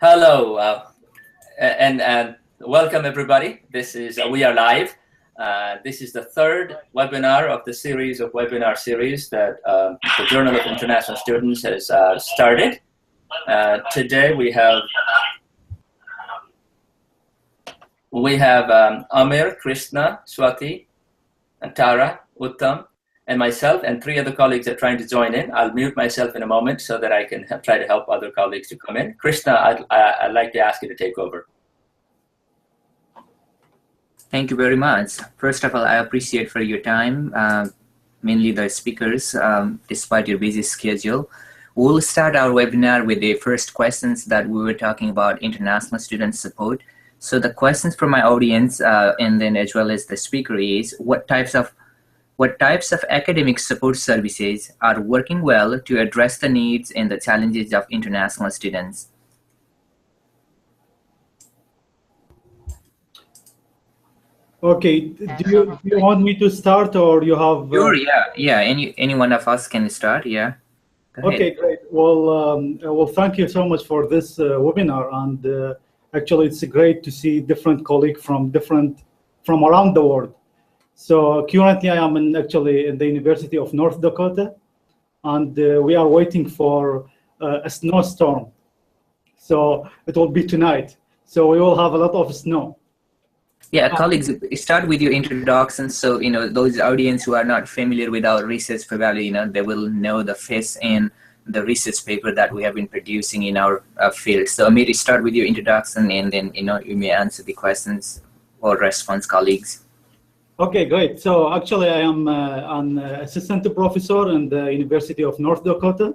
Hello, and welcome everybody. This is we are live. This is the third webinar of the series of webinar series that the Journal of International Students has started. Today we have Amir, Krishna, Swati, and Tara, Uttam, and myself, and three other colleagues are trying to join in. I'll mute myself in a moment so that I can try to help other colleagues to come in. Krishna, I'd like to ask you to take over. Thank you very much. First of all, I appreciate for your time, mainly the speakers, despite your busy schedule. We'll start our webinar with the first questions that we were talking about international student support. So the questions from my audience, and then as well as the speaker is, what types of academic support services are working well to address the needs and the challenges of international students? Okay, do you want me to start, or you have? Sure, yeah. Any one of us can start. Yeah. Okay, great. Well, thank you so much for this webinar, and actually, it's great to see different colleagues from around the world. So currently, I am actually in the University of North Dakota, and we are waiting for a snowstorm. So it will be tonight. So we will have a lot of snow. Yeah, colleagues, start with your introduction. So, those audience who are not familiar with our research value, they will know the face and the research paper that we have been producing in our field. So, Amir, start with your introduction, and then, you may answer the questions or response, colleagues. Okay, great. So actually, I am an assistant professor in the University of North Dakota,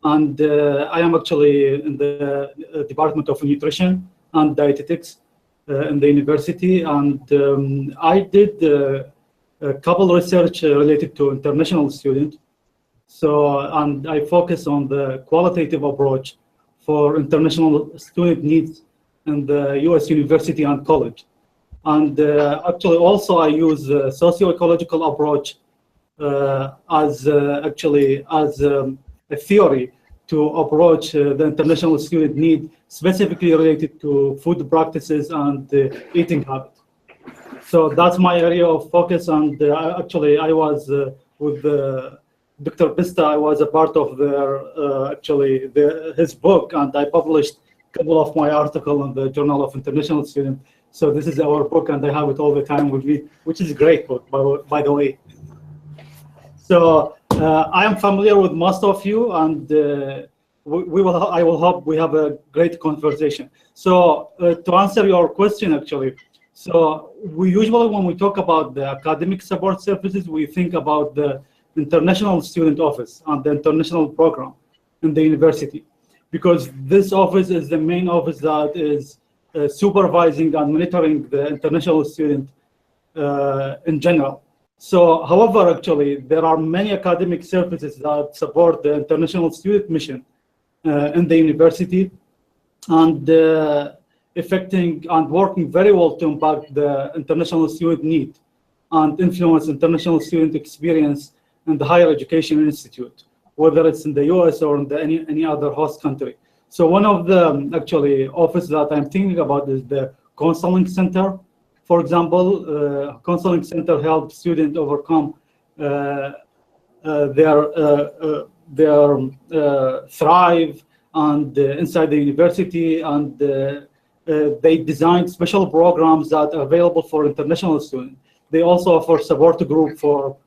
and I am actually in the Department of Nutrition and Dietetics in the university. And I did a couple research related to international students. And I focus on the qualitative approach for international student needs in the U.S. university and college. And actually, also I use a socio-ecological approach as a theory to approach the international student need, specifically related to food practices and eating habits. So that's my area of focus. And actually, I was with Dr. Pista. I was a part of his book, and I published a couple of my articles in the Journal of International Students. So this is our book, and I have it all the time with me, which is a great book, by the way. So I am familiar with most of you, and I will hope we have a great conversation. So to answer your question, actually, so we usually, when we talk about the academic support services, we think about the International Student Office and the international program in the university, because this office is the main office that is supervising and monitoring the international student in general. So, however, actually, there are many academic services that support the international student mission in the university, and affecting and working very well to impact the international student need and influence international student experience in the higher education institute, whether it's in the US or in any other host country. So one of the actually office that I'm thinking about is the counseling center. For example, counseling center helps students overcome their thrive and inside the university, and they design special programs that are available for international students. They also offer support group for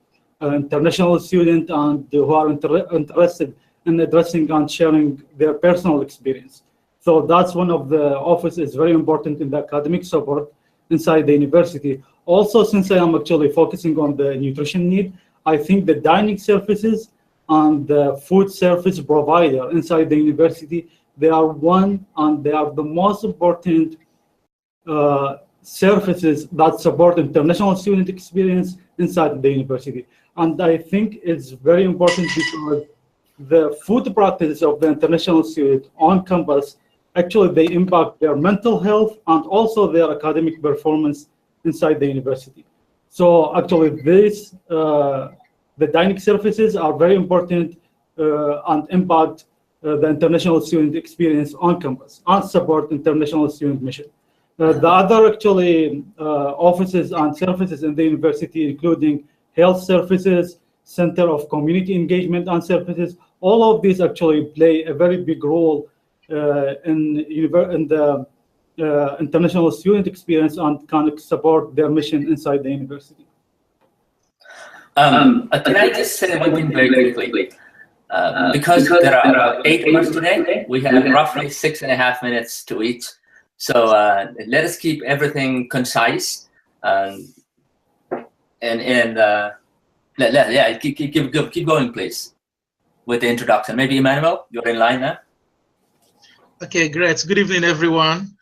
international students and who are interested in addressing and sharing their personal experience. So that's one of the offices very important in the academic support inside the university. Also, since I am actually focusing on the nutrition need, I think the dining services and the food service provider inside the university, they are the most important services that support international student experience inside the university. And I think it's very important because the food practices of the international student on campus, actually they impact their mental health and also their academic performance inside the university. So actually the dining services are very important and impact the international student experience on campus and support international student mission. The other actually offices and services in the university, including health services, Center of Community Engagement and Services, all of these actually play a very big role in the international student experience and can support their mission inside the university. Can I just say one thing very quickly? Because there are about 8 of us today, we have roughly 6.5 minutes to each. So let us keep everything concise yeah, keep going, please, with the introduction. Maybe Emmanuel, you're in line now. Okay, great. Good evening, everyone.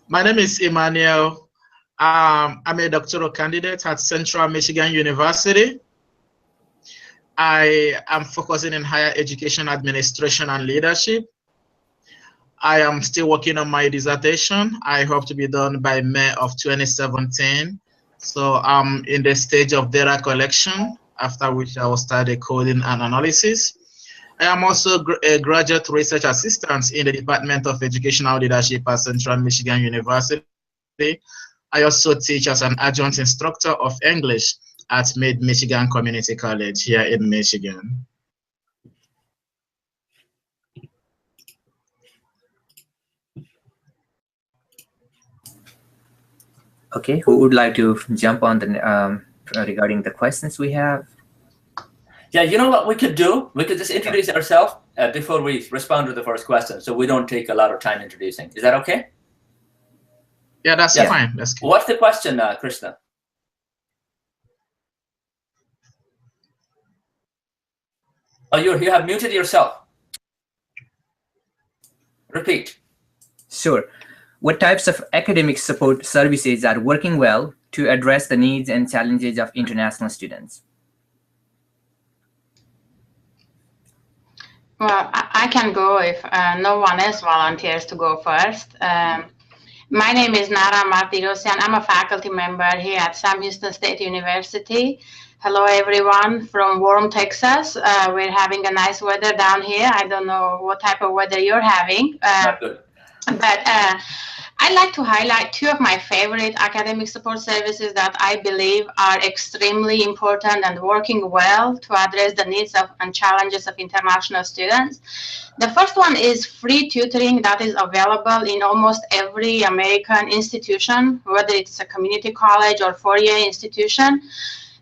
My name is Emmanuel. I'm a doctoral candidate at Central Michigan University. I am focusing in higher education administration and leadership. I am still working on my dissertation. I hope to be done by May of 2017. So I'm in the stage of data collection, after which I will study coding and analysis. I am also a graduate research assistant in the Department of Educational Leadership at Central Michigan University. I also teach as an adjunct instructor of English at Mid-Michigan Community College here in Michigan. Okay, who would like to jump on the regarding the questions we have? Yeah, you know what we could do? We could just introduce ourselves before we respond to the first question, so we don't take a lot of time introducing. Is that okay? Yeah, that's fine. That's good. What's the question, Krishna? Oh, you have muted yourself. Repeat. Sure. What types of academic support services are working well to address the needs and challenges of international students? Well, I can go if no one else volunteers to go first. My name is Nara Martirosyan. I'm a faculty member here at Sam Houston State University. Hello, everyone from warm Texas. We're having a nice weather down here. I don't know what type of weather you're having. Not good. But I'd like to highlight two of my favorite academic support services that I believe are extremely important and working well to address the needs of and challenges of international students. The first one is free tutoring that is available in almost every American institution, whether it's a community college or four-year institution.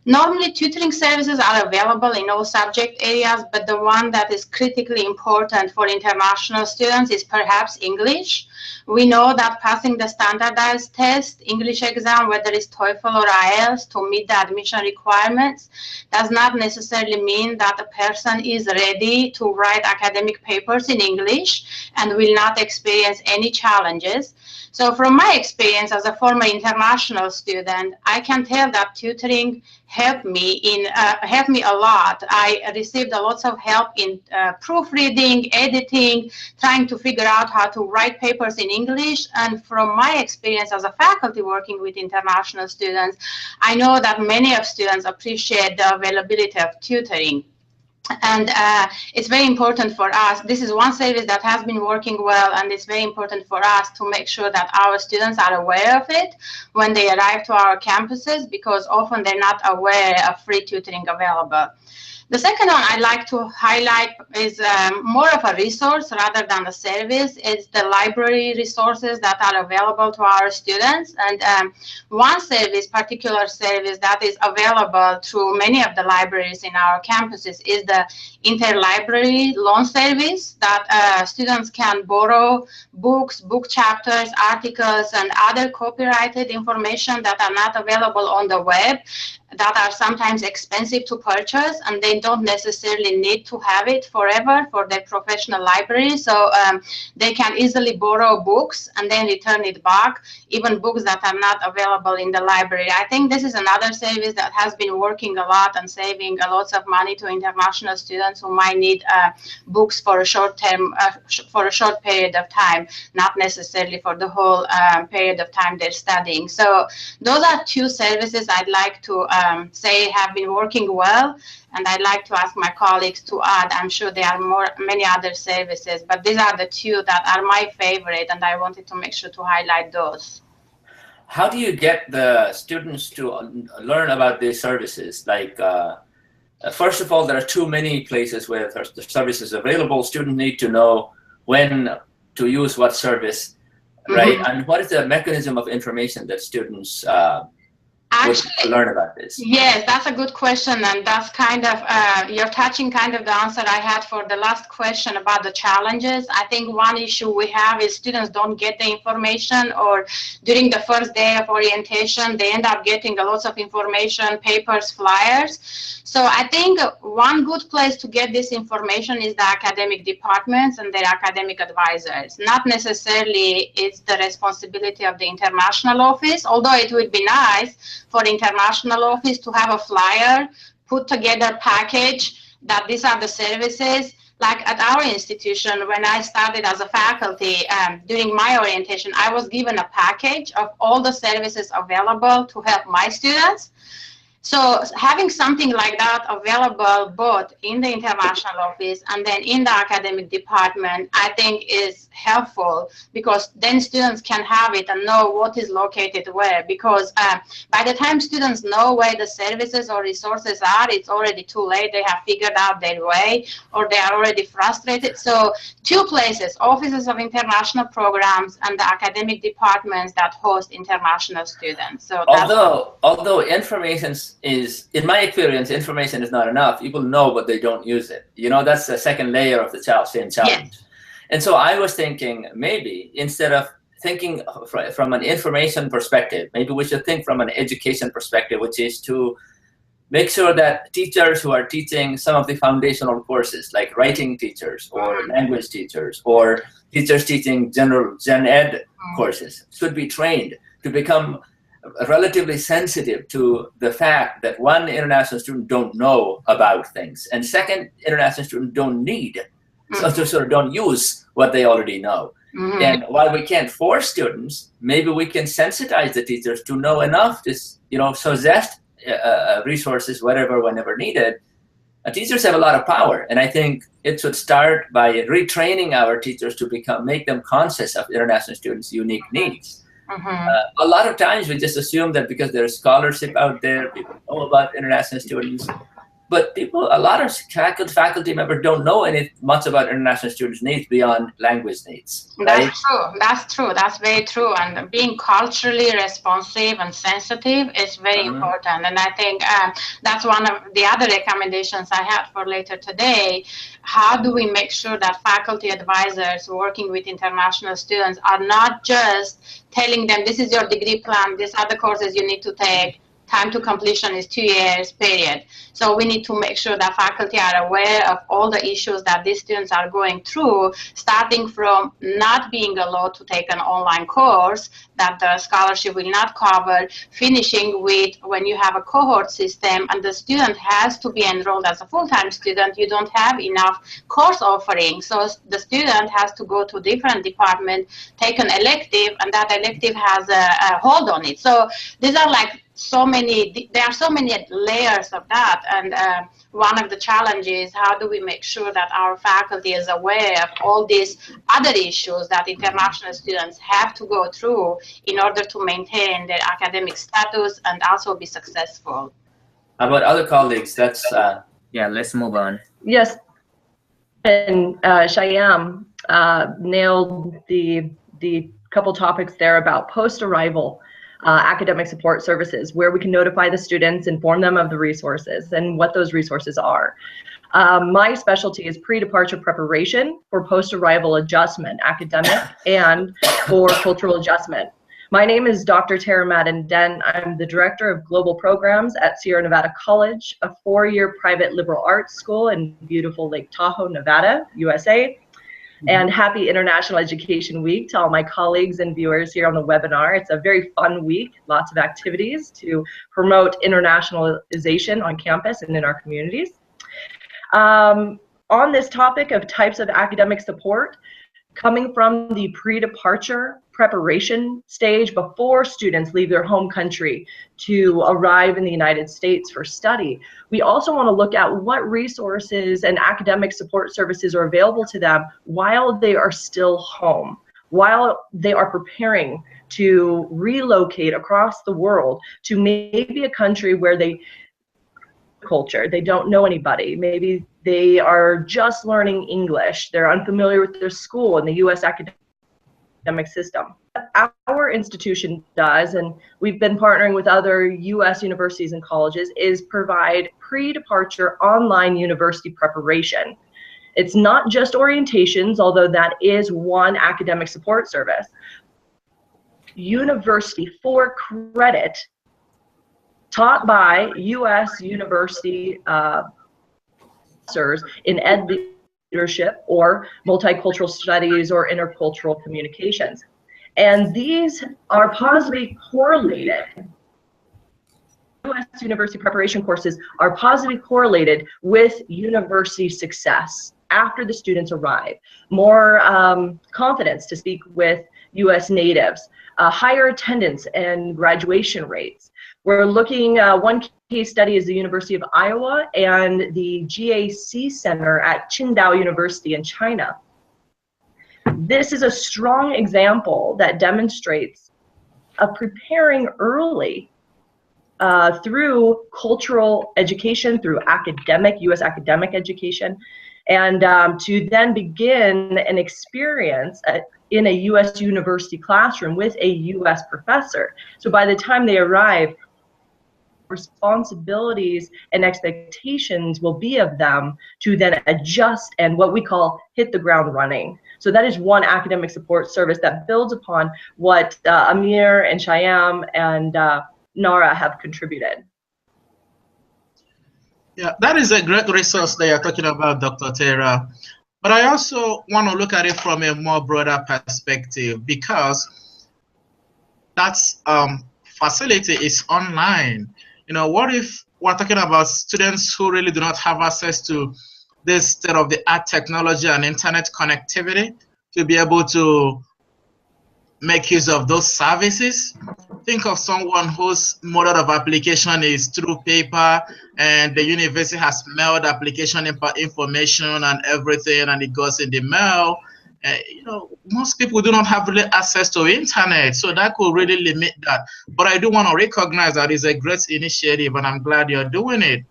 Normally, tutoring services are available in all subject areas, but the one that is critically important for international students is perhaps English. We know that passing the standardized test, English exam, whether it's TOEFL or IELTS, to meet the admission requirements, does not necessarily mean that a person is ready to write academic papers in English and will not experience any challenges. So from my experience as a former international student, I can tell that tutoring helped me a lot. I received a lot of help in proofreading, editing, trying to figure out how to write papers in English. And from my experience as a faculty working with international students, I know that many of students appreciate the availability of tutoring. And it's very important for us. This is one service that has been working well, and it's very important for us to make sure that our students are aware of it when they arrive to our campuses, because often they're not aware of free tutoring available. The second one I'd like to highlight is more of a resource rather than a service. It's the library resources that are available to our students. And one service, particular service that is available through many of the libraries in our campuses is the interlibrary loan service that students can borrow books, book chapters, articles, and other copyrighted information that are not available on the web, that are sometimes expensive to purchase, and they don't necessarily need to have it forever for their professional library. So they can easily borrow books and then return it back, even books that are not available in the library. I think this is another service that has been working a lot and saving a lot of money to international students who might need books for a short term, for a short period of time, not necessarily for the whole period of time they're studying. So those are two services I'd like to say have been working well, and I'd like to ask my colleagues to add. I'm sure there are many other services, but these are the two that are my favorite, and I wanted to make sure to highlight those. How do you get the students to learn about these services? Like, first of all, there are too many places where the service is available. Students need to know when to use what service, right? And what is the mechanism of information that students would learn about this? Yes, that's a good question, and that's kind of, you're touching kind of the answer I had for the last question about the challenges. I think one issue we have is students don't get the information, or during the first day of orientation, they end up getting lots of information, papers, flyers. So I think one good place to get this information is the academic departments and their academic advisors. Not necessarily it's the responsibility of the international office, although it would be nice for international office to have a flyer, put together package that these are the services. Like at our institution, when I started as a faculty, during my orientation, I was given a package of all the services available to help my students. So having something like that available both in the international office and then in the academic department, I think is helpful, because then students can have it and know what is located where, because by the time students know where the services or resources are, it's already too late. They have figured out their way, or they are already frustrated. So two places, offices of international programs and the academic departments that host international students. So although information is, in my experience, information is not enough. People know, but they don't use it. You know, that's the second layer of the same challenge. Yes. And so I was thinking, maybe instead of thinking from an information perspective, maybe we should think from an education perspective, which is to make sure that teachers who are teaching some of the foundational courses, like writing teachers or language teachers or teachers teaching general gen ed courses, should be trained to become relatively sensitive to the fact that one, international student don't know about things, and second, international students don't need, so sort of don't use what they already know. And while we can't force students, maybe we can sensitize the teachers to know enough to, suggest resources whenever needed. Teachers have a lot of power, and I think it should start by retraining our teachers to make them conscious of international students' unique needs. A lot of times we just assume that because there's scholarship out there, people know about international students, but a lot of faculty members don't know much about international students' needs beyond language needs. Right? That's true. That's true. That's very true. And being culturally responsive and sensitive is very important. And I think that's one of the other recommendations I had for later today. How do we make sure that faculty advisors working with international students are not just telling them, this is your degree plan, these are the courses you need to take, time to completion is 2 years, period. So we need to make sure that faculty are aware of all the issues that these students are going through, starting from not being allowed to take an online course that the scholarship will not cover, finishing with when you have a cohort system and the student has to be enrolled as a full-time student, you don't have enough course offering. So the student has to go to different department, take an elective, and that elective has a hold on it. So these are like there are so many layers of that, and one of the challenges, how do we make sure that our faculty is aware of all these other issues that international students have to go through in order to maintain their academic status and also be successful. How about other colleagues? Yeah, let's move on. Yes, and Shyam nailed the couple topics there about post-arrival academic support services, where we can notify the students, inform them of the resources and what those resources are. My specialty is pre-departure preparation for post-arrival adjustment, academic and for cultural adjustment. My name is Dr. Tara Madden-Den. I'm the Director of Global Programs at Sierra Nevada College, a 4-year private liberal arts school in beautiful Lake Tahoe, Nevada, USA. And happy International Education Week to all my colleagues and viewers here on the webinar. It's a very fun week, lots of activities to promote internationalization on campus and in our communities. On this topic of types of academic support, coming from the pre-departure preparation stage before students leave their home country to arrive in the United States for study. We also want to look at what resources and academic support services are available to them while they are still home, while they are preparing to relocate across the world to maybe a country where they don't know anybody. Maybe they are just learning English. They're unfamiliar with their school and the U.S. academic system. Our institution does, and we've been partnering with other U.S. universities and colleges, is provide pre-departure online university preparation. It's not just orientations, although that is one academic support service. University for credit taught by U.S. university professors in ed leadership or multicultural studies or intercultural communications. And these are positively correlated. U.S. university preparation courses are positively correlated with university success after the students arrive. More confidence to speak with U.S. natives, higher attendance and graduation rates. We're looking, one case study is the University of Iowa and the GAC Center at Qingdao University in China. This is a strong example that demonstrates preparing early through cultural education, through academic, U.S. academic education, and to then begin an experience in a U.S. university classroom with a U.S. professor. So by the time they arrive, responsibilities and expectations will be of them to then adjust and what we call hit the ground running. So that is one academic support service that builds upon what Amir and Shyam and Nara have contributed. Yeah, that is a great resource that you're talking about, Dr. Tara. But I also want to look at it from a more broader perspective, because that facility is online. You know, what if we're talking about students who really do not have access to this state-of-the-art technology and internet connectivity to be able to make use of those services? Think of someone whose mode of application is through paper, and the university has mailed application information and everything, and it goes in the mail. You know, most people do not have really access to internet, so that could really limit that. But I do want to recognize that it's a great initiative, and I'm glad you're doing it.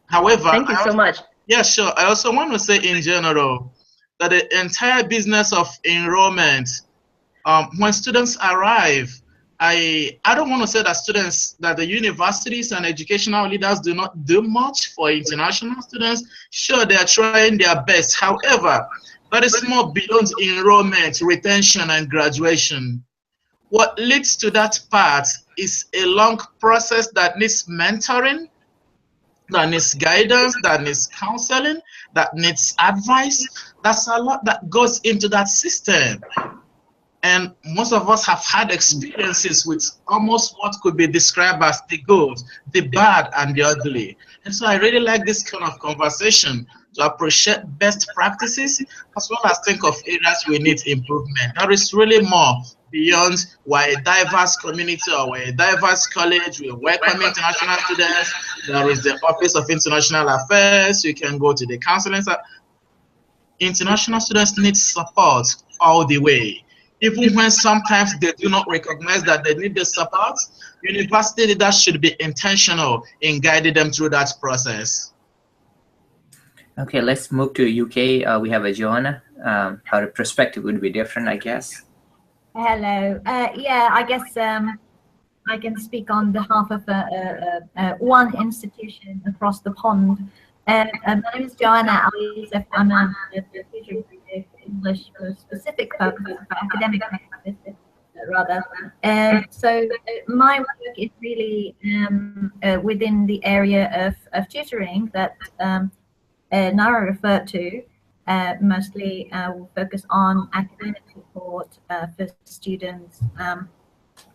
However, thank you so much. Yeah, sure. I also want to say in general that the entire business of enrollment, when students arrive, I don't want to say that the universities and educational leaders do not do much for international students. Sure, they are trying their best. However, that is more beyond enrollment, retention, and graduation. What leads to that part is a long process that needs mentoring, that needs guidance, that needs counseling, that needs advice. That's a lot that goes into that system. And most of us have had experiences with almost what could be described as the good, the bad, and the ugly. And so I really like this kind of conversation to appreciate best practices as well as think of areas we need improvement. There is really more beyond we're a diverse community or we're a diverse college, we welcome international students. There is the Office of International Affairs, you can go to the counseling. International students need support all the way. Even when sometimes they do not recognize that they need the support, university leaders should be intentional in guiding them through that process. Okay, let's move to UK. We have a Joanna. Her perspective would be different, I guess. Hello. Yeah, I guess I can speak on behalf of one institution across the pond. My name is Joanna Ali. I'm a teacher of English for specific purposes, for academic purposes, rather. So my work is really within the area of tutoring that Nara referred to. Mostly will focus on academic support for students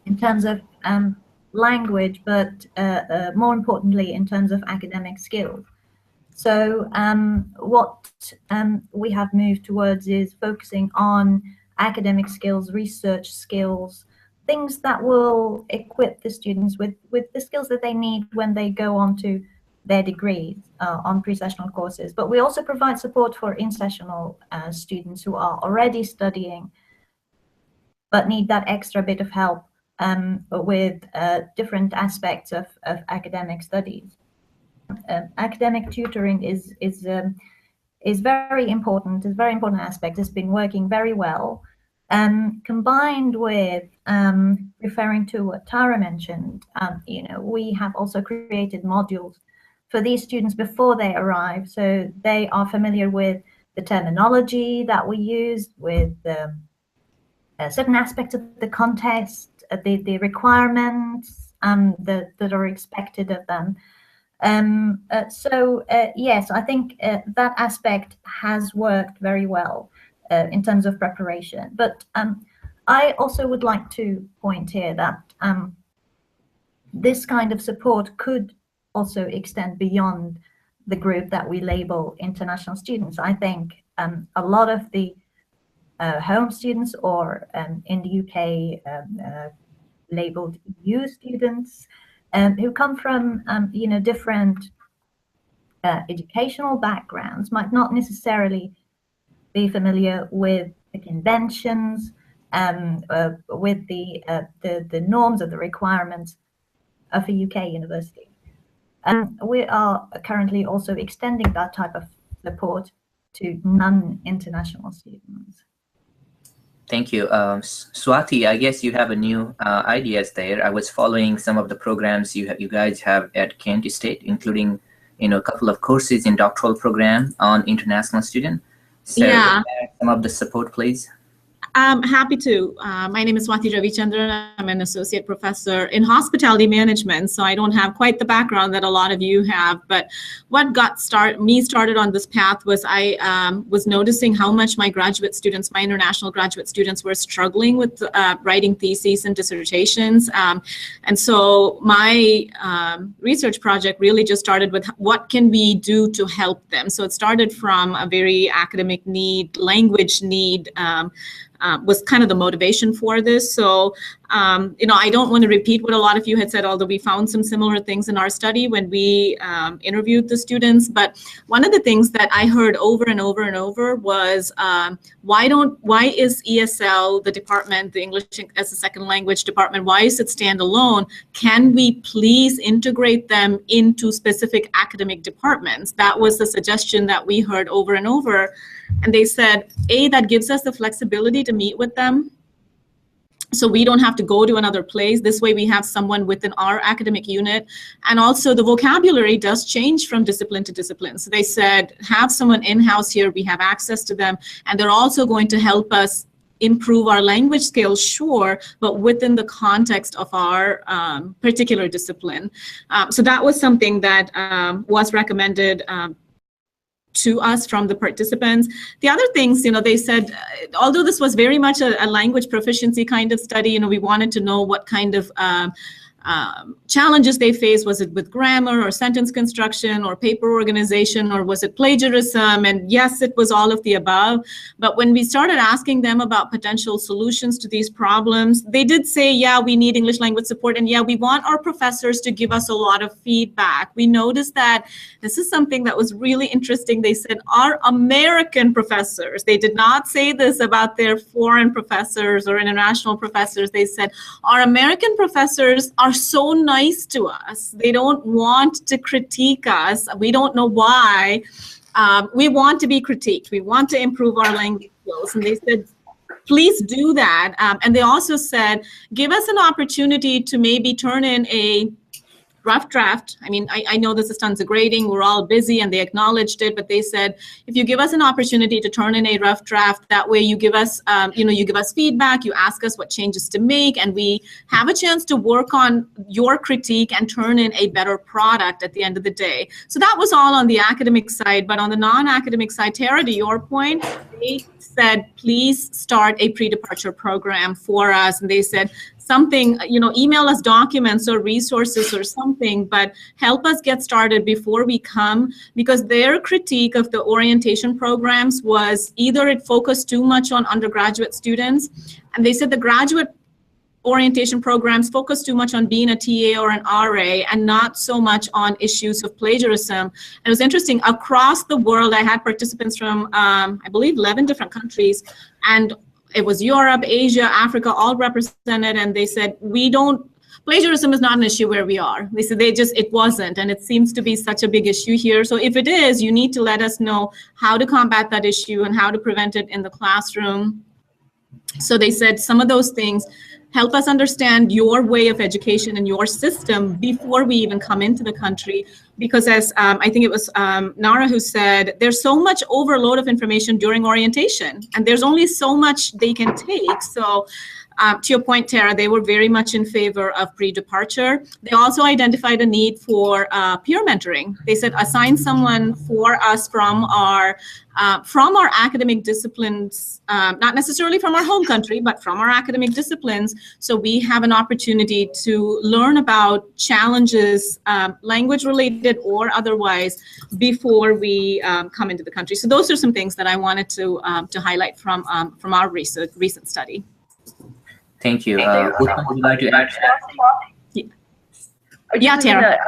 in terms of language, but more importantly in terms of academic skills. So what we have moved towards is focusing on academic skills, research skills, things that will equip the students with the skills that they need when they go on to their degrees on pre-sessional courses. But we also provide support for in-sessional students who are already studying but need that extra bit of help with different aspects of academic studies. Academic tutoring is very important. Is a very important aspect. It's been working very well. Combined with referring to what Tara mentioned, we have also created modules for these students before they arrive, so they are familiar with the terminology that we use, with certain aspects of the contest, the requirements that are expected of them. Yes, I think that aspect has worked very well in terms of preparation. But I also would like to point here that this kind of support could also extend beyond the group that we label international students. I think a lot of the home students, or in the UK labeled EU students, who come from different educational backgrounds, might not necessarily be familiar with the conventions, with the norms or the requirements of a UK university. We are currently also extending that type of support to non-international students. Thank you. Swati, I guess you have a new ideas there. I was following some of the programs you guys have at Kent State, including a couple of courses in doctoral program on international student. So yeah, some of the support, please. Happy to. My name is Swati Ravichandran. I'm an associate professor in hospitality management, so I don't have quite the background that a lot of you have. But what got me started on this path was I was noticing how much my graduate students, my international graduate students, were struggling with writing theses and dissertations. And so my research project really just started with what can we do to help them. So it started from a very academic need, language need, was kind of the motivation for this. So, I don't want to repeat what a lot of you had said, although we found some similar things in our study when we interviewed the students. But one of the things that I heard over and over and over was, why is ESL, the department, the English as a second language department, why is it standalone? Can we please integrate them into specific academic departments? That was the suggestion that we heard over and over. And they said, A, that gives us the flexibility to meet with them, so we don't have to go to another place. This way we have someone within our academic unit. And also the vocabulary does change from discipline to discipline. So they said, have someone in-house here, we have access to them, and they're also going to help us improve our language skills, sure, but within the context of our particular discipline. So that was something that was recommended to us from the participants. The other things, they said, although this was very much a language proficiency kind of study, we wanted to know what kind of challenges they face. Was it with grammar or sentence construction or paper organization, or was it plagiarism? And yes, it was all of the above. But when we started asking them about potential solutions to these problems, they did say, yeah, we need English language support. And yeah, we want our professors to give us a lot of feedback. We noticed that this is something that was really interesting. They said our American professors, they did not say this about their foreign professors or international professors. They said our American professors are so nice to us. They don't want to critique us. We don't know why. We want to be critiqued. We want to improve our language skills. And they said, please do that. And they also said, give us an opportunity to maybe turn in a rough draft. I mean, I know this is tons of grading. We're all busy, and they acknowledged it. But they said, if you give us an opportunity to turn in a rough draft, that way you give us, you give us feedback, you ask us what changes to make, and we have a chance to work on your critique and turn in a better product at the end of the day. So that was all on the academic side. But on the non-academic side, Tara, to your point, they said, please start a pre-departure program for us. And they said something, email us documents or resources or something, but help us get started before we come, because their critique of the orientation programs was either it focused too much on undergraduate students, and they said the graduate orientation programs focus too much on being a TA or an RA and not so much on issues of plagiarism. And it was interesting, across the world, I had participants from, I believe, 11 different countries, and it was Europe, Asia, Africa, all represented, and they said, plagiarism is not an issue where we are. They said it wasn't, and it seems to be such a big issue here. So if it is, you need to let us know how to combat that issue and how to prevent it in the classroom. So they said some of those things, help us understand your way of education and your system before we even come into the country. Because as I think it was Nara who said, there's so much overload of information during orientation, and there's only so much they can take. So to your point, Tara, they were very much in favor of pre-departure. They also identified a need for peer mentoring. They said, assign someone for us from our academic disciplines, not necessarily from our home country, but from our academic disciplines, so we have an opportunity to learn about challenges, language-related or otherwise, before we come into the country. So those are some things that I wanted to highlight from our recent study. Thank you. Uttam, would you like to add? Yeah, Tara.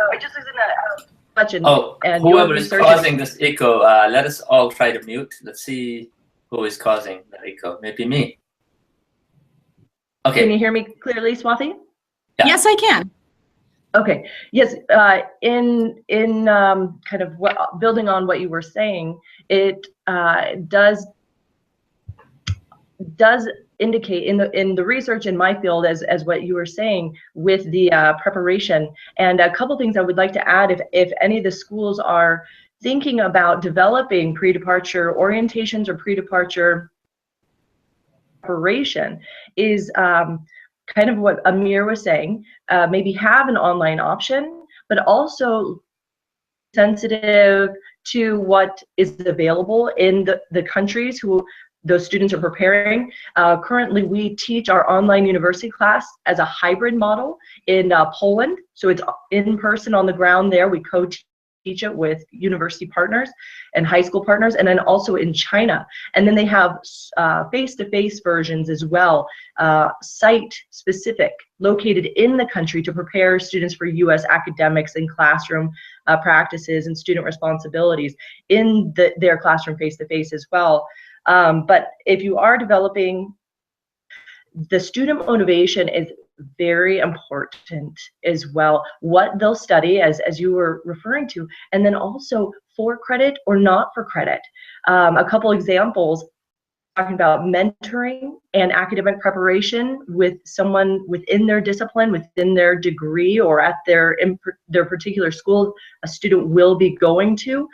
Whoever is causing this echo, let us all try to mute. Let's see who is causing the echo. Maybe me. Okay. Can you hear me clearly, Swathi? Yeah. Yes, I can. Okay. Yes. In kind of building on what you were saying, it does indicate in the research in my field as what you were saying with the preparation. And a couple things I would like to add, if any of the schools are thinking about developing pre-departure orientations or pre-departure preparation, is kind of what Amir was saying, maybe have an online option, but also sensitive to what is available in the countries who those students are preparing. Currently, we teach our online university class as a hybrid model in Poland. So it's in person on the ground there. We co-teach it with university partners and high school partners, and then also in China. And then they have face-to-face versions as well, site-specific, located in the country to prepare students for U.S. academics and classroom practices and student responsibilities in their classroom face-to-face as well. But if you are developing, the student motivation is very important as well. What they'll study, as you were referring to, and then also for credit or not for credit. A couple examples, talking about mentoring and academic preparation with someone within their discipline, within their degree, or at their particular school a student will be going to.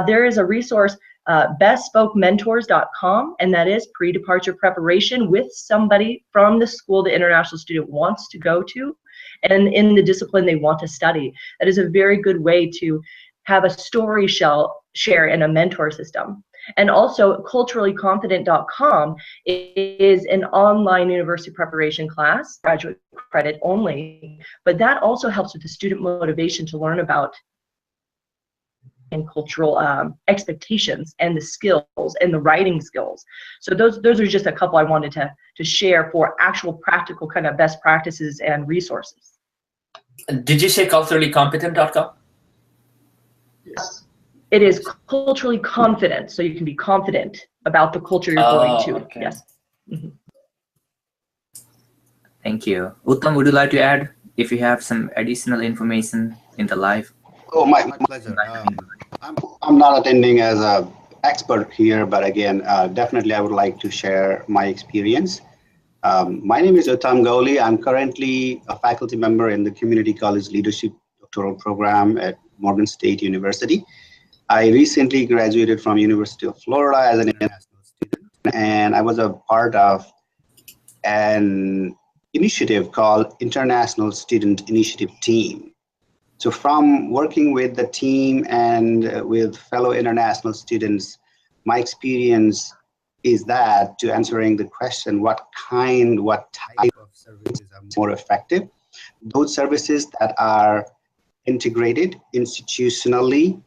There is a resource, bespokementors.com, and that is pre-departure preparation with somebody from the school the international student wants to go to and in the discipline they want to study. That is a very good way to have a story share in a mentor system. And also culturallyconfident.com is an online university preparation class, graduate credit only, but that also helps with the student motivation to learn about and cultural expectations and the skills and the writing skills. So those are just a couple I wanted to share for actual practical kind of best practices and resources. Did you say culturallycompetent.com? Yes. It is culturally confident, so you can be confident about the culture you're going to. Okay. Yes. Mm-hmm. Thank you. Uttam, would you like to add if you have some additional information in the live? Oh, my pleasure. I'm not attending as an expert here, but again, definitely I would like to share my experience. My name is Uttam Gauli. I'm currently a faculty member in the Community College Leadership Doctoral Program at Morgan State University. I recently graduated from University of Florida as an international student, and I was a part of an initiative called International Student Initiative Team. So from working with the team and with fellow international students, my experience is that to answering the question, what type of services are more effective? Those services that are integrated institutionally,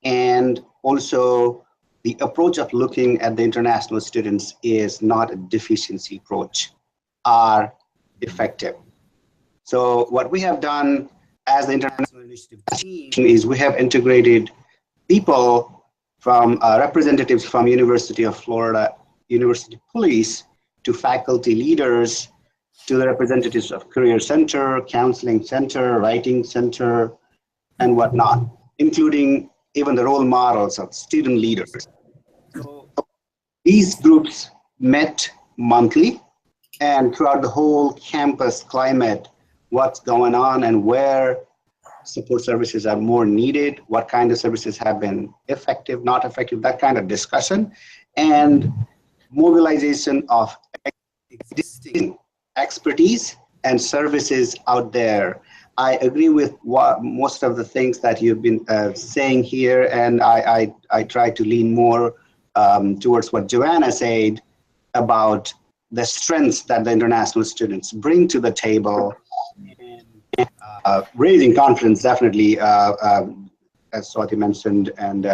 and also the approach of looking at the international students is not a deficiency approach, are effective. So what we have done as the International Initiative team is we have integrated people from representatives from University of Florida, University Police, to faculty leaders, to the representatives of Career Center, Counseling Center, Writing Center, and whatnot, including even the role models of student leaders. So these groups met monthly, and throughout the whole campus climate, what's going on and where support services are more needed, what kind of services have been effective, not effective, that kind of discussion, and mobilization of existing expertise and services out there. I agree with most of the things that you've been saying here, and I try to lean more towards what Joanna said about the strengths that the international students bring to the table. Raising confidence, definitely, as Swati mentioned and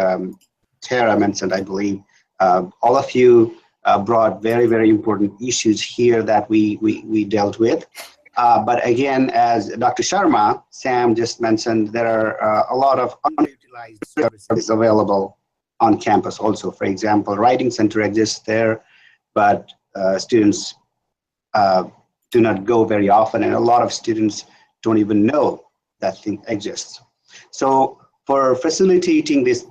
Tara mentioned, I believe. All of you brought very, very important issues here that we dealt with. But again, as Dr. Sharma, Sam just mentioned, there are a lot of unutilized services available on campus also. For example, Writing Center exists there, but students do not go very often, and a lot of students don't even know that thing exists. So for facilitating these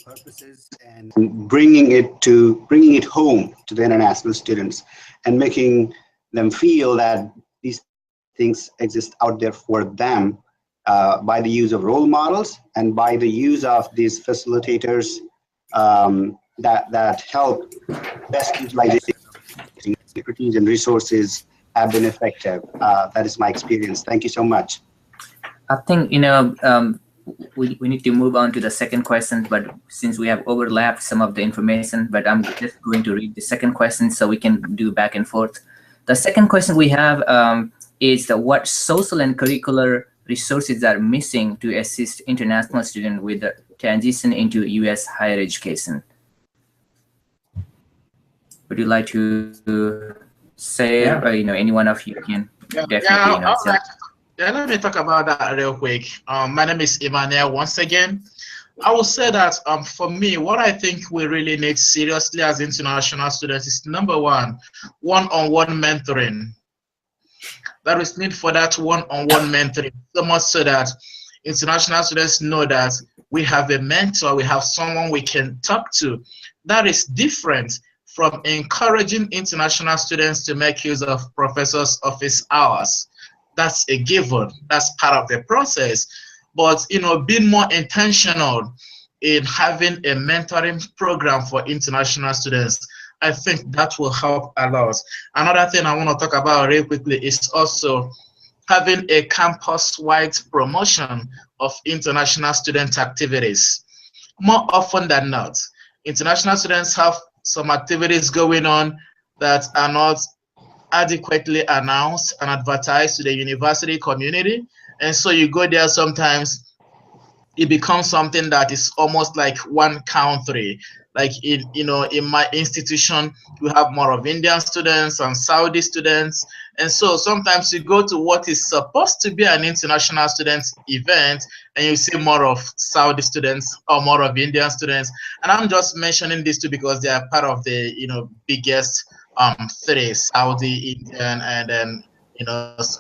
purposes and bringing it home to the international students and making them feel that these things exist out there for them by the use of role models and by the use of these facilitators that help best utilization of expertise and resources have been effective. That is my experience. Thank you so much. I think, we need to move on to the second question, but since we have overlapped some of the information, but I'm just going to read the second question so we can do back and forth. The second question we have is what social and curricular resources are missing to assist international students with the transition into U.S. higher education? Would you like to say, or, any one of you can definitely answer. Let me talk about that real quick. My name is Emmanuel once again. I will say that for me, what I think we really need seriously as international students is number one-on-one mentoring. There is need for that one-on-one mentoring, so much so that international students know that we have a mentor, we have someone we can talk to. That is different from encouraging international students to make use of professors' office hours. That's a given. That's part of the process. But being more intentional in having a mentoring program for international students, I think that will help a lot. Another thing I want to talk about real quickly is also having a campus-wide promotion of international student activities. More often than not, international students have some activities going on that are not adequately announced and advertised to the university community, and so you go there, sometimes it becomes something that is almost like one country. Like in my institution, we have more of Indian students and Saudi students, and so sometimes you go to what is supposed to be an international students event and you see more of Saudi students or more of Indian students. And I'm just mentioning these two because they are part of the biggest three: Saudi, Indian, and then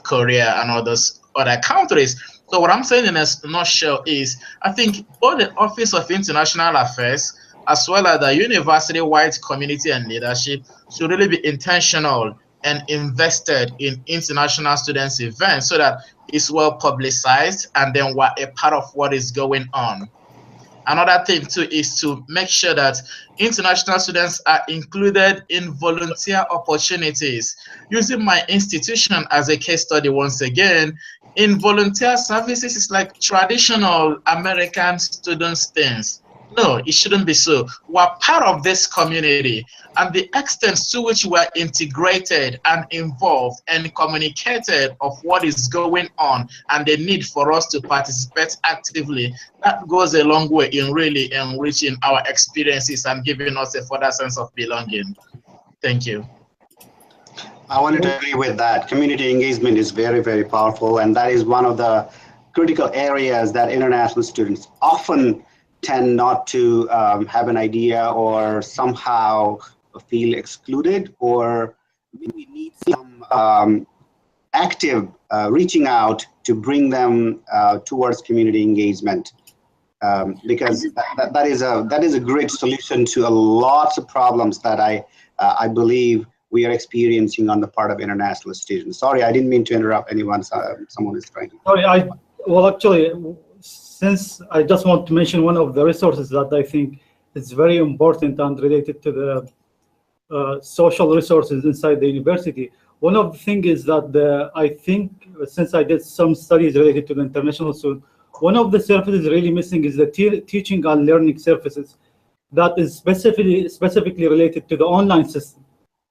Korea and all those other countries. So what I'm saying in a nutshell is, I think both the Office of International Affairs as well as the university-wide community and leadership should really be intentional and invested in international students events so that it's well publicized and then we're a part of what is going on. Another thing too is to make sure that international students are included in volunteer opportunities. Using my institution as a case study once again, in volunteer services, it's like traditional American students things. No, it shouldn't be so. We're part of this community, and the extent to which we're integrated and involved and communicated of what is going on and the need for us to participate actively, that goes a long way in really enriching our experiences and giving us a further sense of belonging. Thank you. I wanted to agree with that. Community engagement is very, very powerful, and that is one of the critical areas that international students often tend not to have an idea or somehow feel excluded, or we need some active reaching out to bring them towards community engagement, because that is a great solution to a lot of problems that I believe we are experiencing on the part of international students. Sorry, I didn't mean to interrupt anyone. Someone is trying to. Sorry, well, actually, since I just want to mention one of the resources that I think is very important and related to the social resources inside the university. One of the things is that I think, since I did some studies related to the international student, one of the services really missing is the teaching and learning services that is specifically related to the online system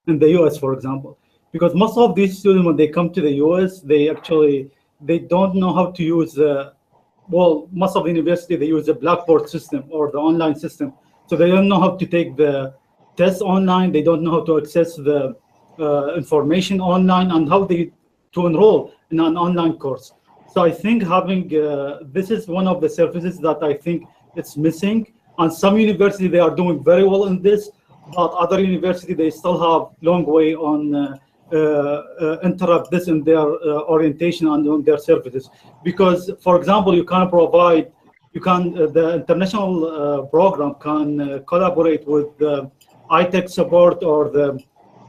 in the US, for example. Because most of these students, when they come to the US, they don't know how to use well, most of the university, they use the Blackboard system or the online system. So they don't know how to take the test online. They don't know how to access the information online and how to enroll in an online course. So I think having, this is one of the services that I think it's missing. And some universities, they are doing very well in this, but other universities, they still have long way on interrupt this in their orientation and on their services. Because, for example, you can provide, the international program can collaborate with the iTech support or the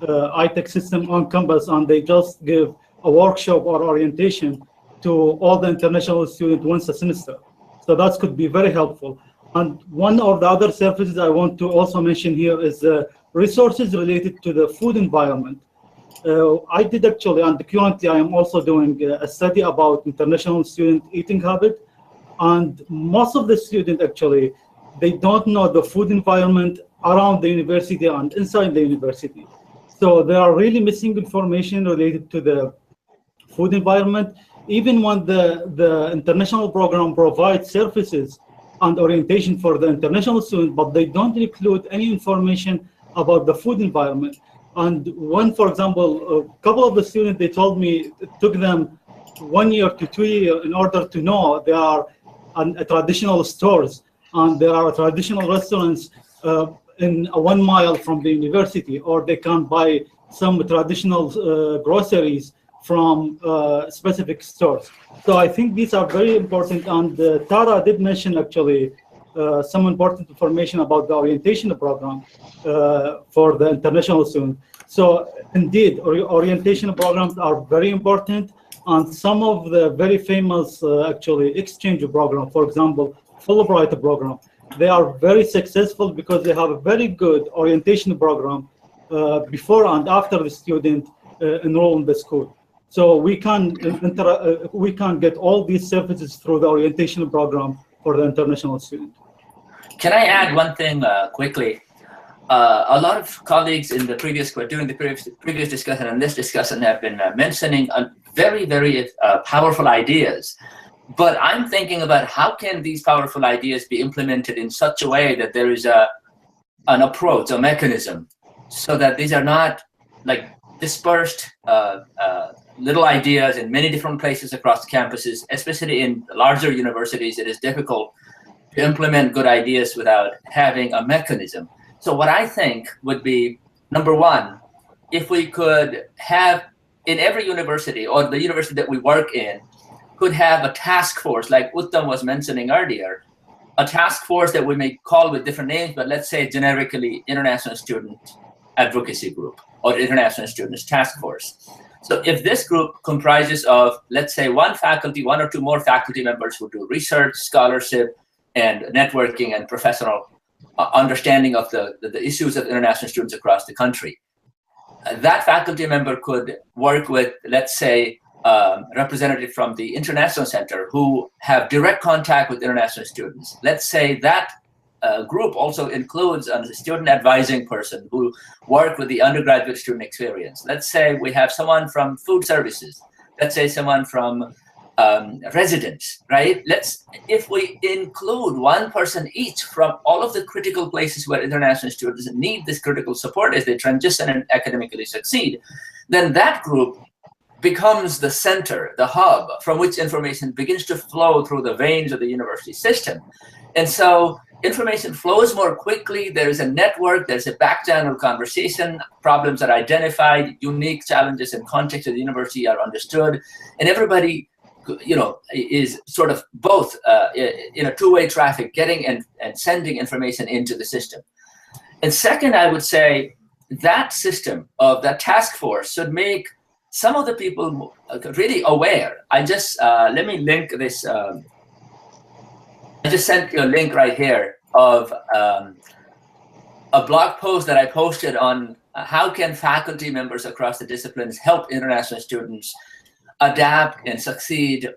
iTech system on campus, and they just give a workshop or orientation to all the international students once a semester. So that could be very helpful. And one of the other services I want to also mention here is resources related to the food environment. I did actually, and currently I am also doing a study about international student eating habit. And most of the students actually, they don't know the food environment around the university and inside the university. So they are really missing information related to the food environment. Even when the international program provides services and orientation for the international students, but they don't include any information about the food environment. And one, for example, a couple of the students, they told me it took them 1 year to 2 years in order to know there are traditional stores and there are traditional restaurants in 1 mile from the university, or they can buy some traditional groceries from specific stores. So I think these are very important. And Tara did mention actually some important information about the orientation program for the international student. So indeed, orientation programs are very important. And some of the very famous actually exchange program, for example, Fulbright program, they are very successful because they have a very good orientation program before and after the student enroll in the school. So we can get all these services through the orientation program for the international student. Can I add one thing quickly? A lot of colleagues during the previous discussion and this discussion have been mentioning very, very powerful ideas. But I'm thinking about how can these powerful ideas be implemented in such a way that there is an approach, a mechanism, so that these are not like dispersed little ideas in many different places across campuses, especially in larger universities. It is difficult to implement good ideas without having a mechanism. So what I think would be, number one, if we could have in every university, or the university that we work in, could have a task force, like Uttam was mentioning earlier, a task force that we may call with different names, but let's say generically International Student Advocacy Group or International Students Task Force. So if this group comprises of, let's say, one or two more faculty members who do research, scholarship, and networking and professional understanding of the issues of international students across the country, that faculty member could work with, let's say, representative from the International Center who have direct contact with international students. Let's say that group also includes a student advising person who work with the undergraduate student experience. Let's say we have someone from food services. Let's say someone from residents, right? If we include one person each from all of the critical places where international students need this critical support as they transition and academically succeed, then that group becomes the center, the hub from which information begins to flow through the veins of the university system. And so information flows more quickly. There is a network, there's a back channel conversation, problems are identified, unique challenges and context of the university are understood, and everybody, you know, is sort of both in a two-way traffic, getting and sending information into the system. And second, I would say that system of that task force should make some of the people really aware. I just, let me link this. I just sent you a link right here of a blog post that I posted on how can faculty members across the disciplines help international students adapt and succeed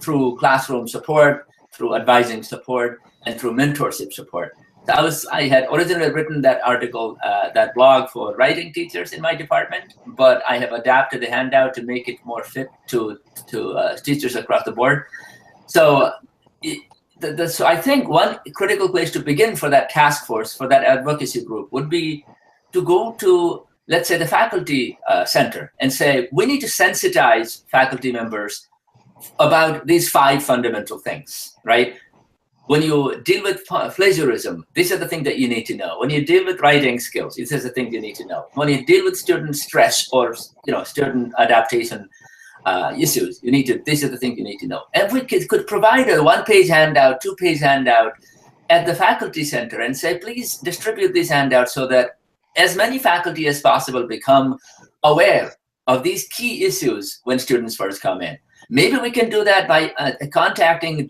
through classroom support, through advising support, and through mentorship support. So I had originally written that article, that blog for writing teachers in my department, but I have adapted the handout to make it more fit to teachers across the board. So, so I think one critical place to begin for that task force, for that advocacy group, would be to go to, let's say, the faculty center and say, we need to sensitize faculty members about these 5 fundamental things, right? When you deal with plagiarism, these are the things that you need to know. When you deal with writing skills, these are the things you need to know. When you deal with student stress or student adaptation issues, these are the things you need to know. And we could provide a 1-page handout, 2-page handout at the faculty center and say, please distribute these handouts so that as many faculty as possible become aware of these key issues when students first come in. Maybe we can do that by contacting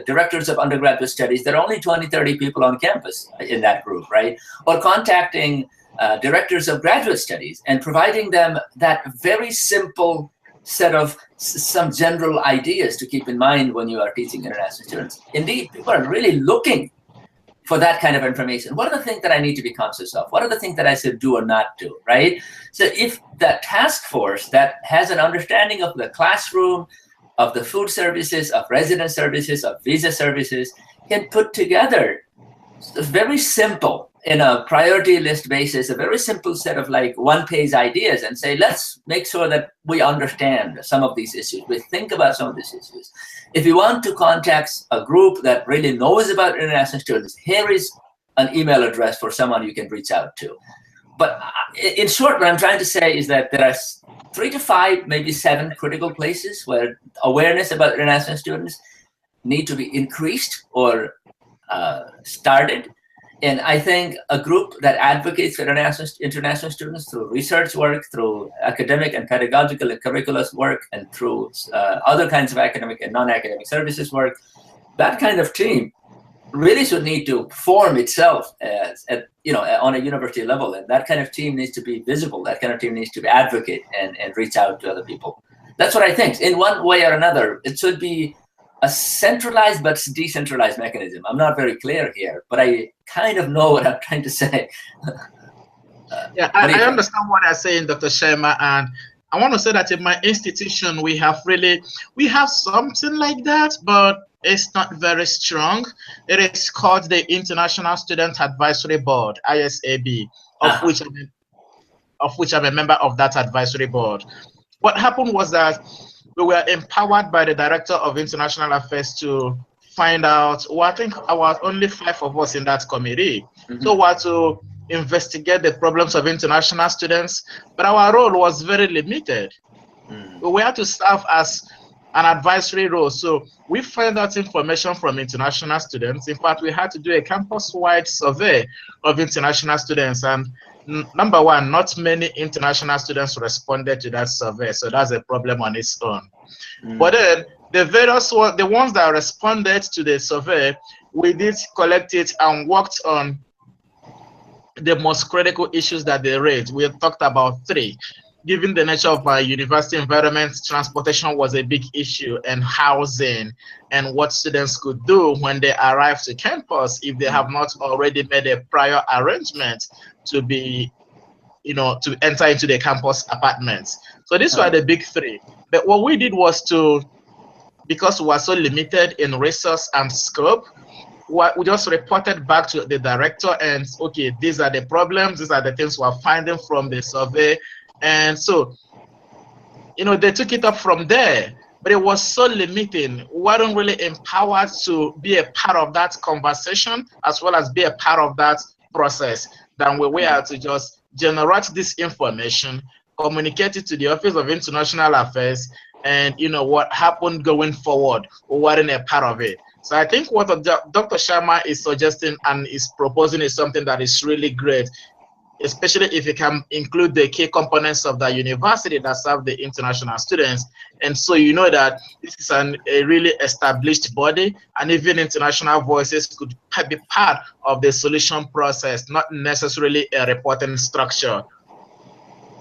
directors of undergraduate studies. There are only 20, 30 people on campus in that group, right? Or contacting directors of graduate studies and providing them that very simple set of some general ideas to keep in mind when you are teaching international students. Indeed, people are really looking for that kind of information. What are the things that I need to be conscious of? What are the things that I should do or not do, right? So if that task force that has an understanding of the classroom, of the food services, of resident services, of visa services, can put together a very simple, in a priority list basis, a very simple set of like 1-page ideas and say, let's make sure that we understand some of these issues. We think about some of these issues. If you want to contact a group that really knows about international students, here is an email address for someone you can reach out to. But in short, what I'm trying to say is that there are 3 to 5, maybe 7 critical places where awareness about international students need to be increased or started. And I think a group that advocates for international students through research work, through academic and pedagogical and curricular work, and through other kinds of academic and non-academic services work, that kind of team really should need to form itself on a university level. And that kind of team needs to be visible. That kind of team needs to advocate and reach out to other people. That's what I think. In one way or another, it should be a centralized but decentralized mechanism. I'm not very clear here, but I kind of know what I'm trying to say. Yeah, I understand what I'm saying, Dr. Sharma, and I want to say that in my institution, we have something like that, but it's not very strong. It is called the International Student Advisory Board, ISAB, of which I'm a member of that advisory board. What happened was that we were empowered by the Director of International Affairs to find out, well, I think I was only 5 of us in that committee. Mm-hmm. So we had to investigate the problems of international students, but our role was very limited. We had to serve as an advisory role. So we find out information from international students. In fact, we had to do a campus-wide survey of international students, and number one, not many international students responded to that survey, so that's a problem on its own. But then the ones that responded to the survey, we did collect it and worked on the most critical issues that they raised. We talked about 3. given the nature of our university environment, transportation was a big issue, and housing, and what students could do when they arrive to campus if they have not already made a prior arrangement to be, to enter into the campus apartments. So these were the big three. But what we did was because we were so limited in resource and scope, we just reported back to the director and, okay, these are the problems, these are the things we're finding from the survey. And so, they took it up from there, but it was so limiting. We weren't really empowered to be a part of that conversation as well as be a part of that process than we were to just generate this information, communicate it to the Office of International Affairs, and what happened going forward, we weren't a part of it. So I think what Dr. Sharma is suggesting and is proposing is something that is really great, especially if you can include the key components of the university that serve the international students. And so that this is a really established body, and even international voices could be part of the solution process, not necessarily a reporting structure.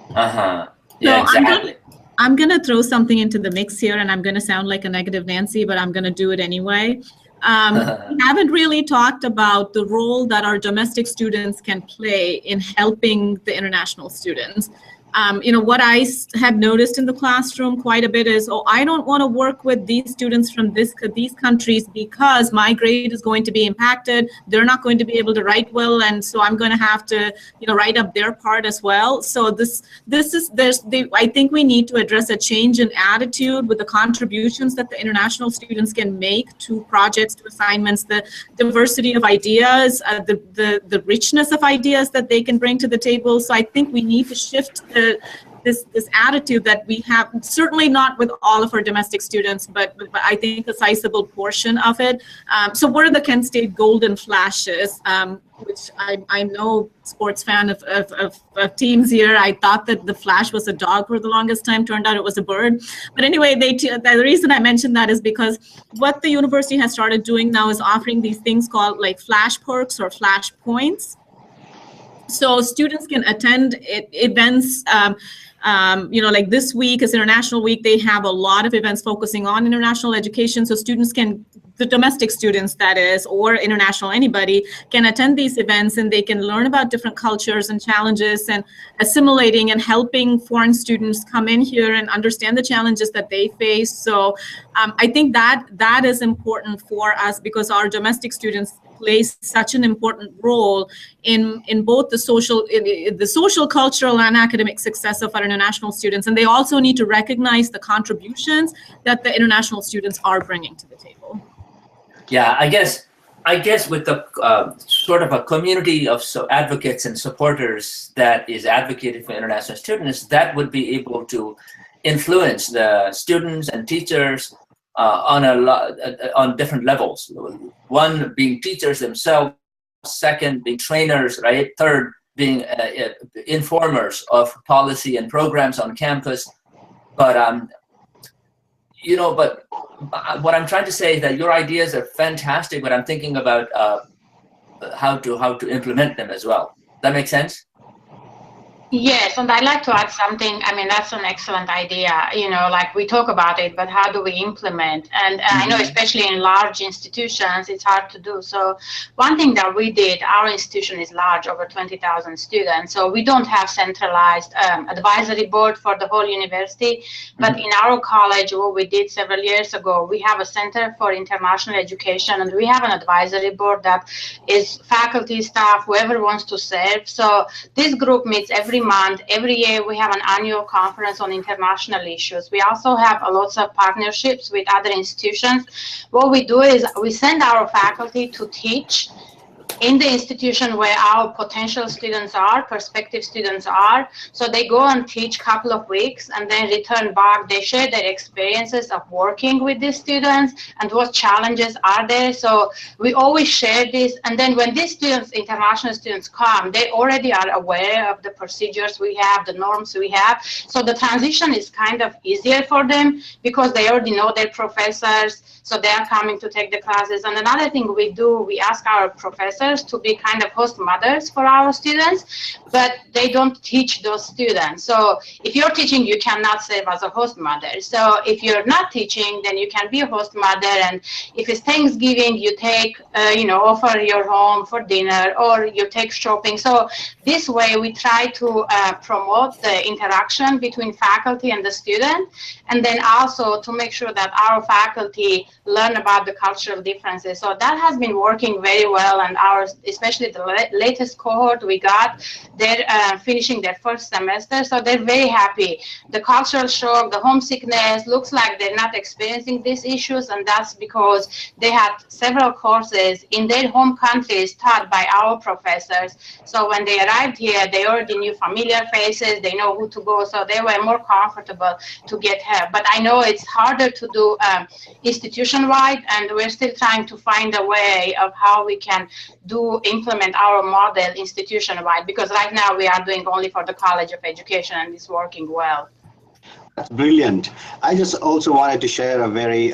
Yeah, So exactly. I'm going to throw something into the mix here, and I'm going to sound like a negative Nancy, but I'm going to do it anyway. We haven't really talked about the role that our domestic students can play in helping the international students. What I have noticed in the classroom quite a bit is, I don't want to work with these students from these countries because my grade is going to be impacted. They're not going to be able to write well, and so I'm going to have to, write up their part as well. So I think we need to address a change in attitude with the contributions that the international students can make to projects, to assignments, the diversity of ideas, the richness of ideas that they can bring to the table. So I think we need to shift this attitude that we have, certainly not with all of our domestic students, but I think a sizable portion of it. So what are the Kent State golden flashes, which I know sports fan of teams here. I thought that the flash was a dog for the longest time. Turned out it was a bird. But anyway, the reason I mentioned that is because what the university has started doing now is offering these things called like flash perks or flash points. So students can attend events, like this week is International Week. They have a lot of events focusing on international education. So students the domestic students that is, or international, anybody can attend these events, and they can learn about different cultures and challenges and assimilating and helping foreign students come in here and understand the challenges that they face. So I think that is important for us because our domestic students plays such an important role in both the social, cultural, and academic success of our international students. And they also need to recognize the contributions that the international students are bringing to the table. Yeah, I guess with the sort of a community of advocates and supporters that is advocating for international students, that would be able to influence the students and teachers on different levels. One being teachers themselves, second being trainers, right? Third being informers of policy and programs on campus. But but what I'm trying to say is that your ideas are fantastic, but I'm thinking about how to implement them as well. That makes sense? Yes, and I'd like to add something. I mean, that's an excellent idea. Like we talk about it, but how do we implement? And I know, especially in large institutions, it's hard to do. So one thing that we did, our institution is large, over 20,000 students. So we don't have centralized advisory board for the whole university. But in our college, what we did several years ago, we have a Center for International Education, and we have an advisory board that is faculty, staff, whoever wants to serve. So this group meets every month. Every year we have an annual conference on international issues. We also have lots of partnerships with other institutions. What we do is we send our faculty to teach in the institution where our potential students are, prospective students are. So they go and teach a couple of weeks and then return back. They share their experiences of working with these students and what challenges are there. So we always share this. And then when these students, international students, come, they already are aware of the procedures we have, the norms we have. So the transition is kind of easier for them because they already know their professors. So they are coming to take the classes. And another thing we do, we ask our professors professors to be kind of host mothers for our students, but they don't teach those students. So if you're teaching, you cannot serve as a host mother. So if you're not teaching, then you can be a host mother. And if it's Thanksgiving, you take, offer your home for dinner, or you take shopping. So this way we try to promote the interaction between faculty and the student, and then also to make sure that our faculty learn about the cultural differences. So that has been working very well, and especially the latest cohort we got, they're finishing their first semester, so they're very happy. The cultural shock, the homesickness, looks like they're not experiencing these issues, and that's because they had several courses in their home countries taught by our professors. So when they arrived here, they already knew familiar faces, they know who to go, so they were more comfortable to get help. But I know it's harder to do institution-wide, and we're still trying to find a way of how we can implement our model institution-wide, because right now we are doing only for the College of Education, and it's working well. That's brilliant. I just also wanted to share a very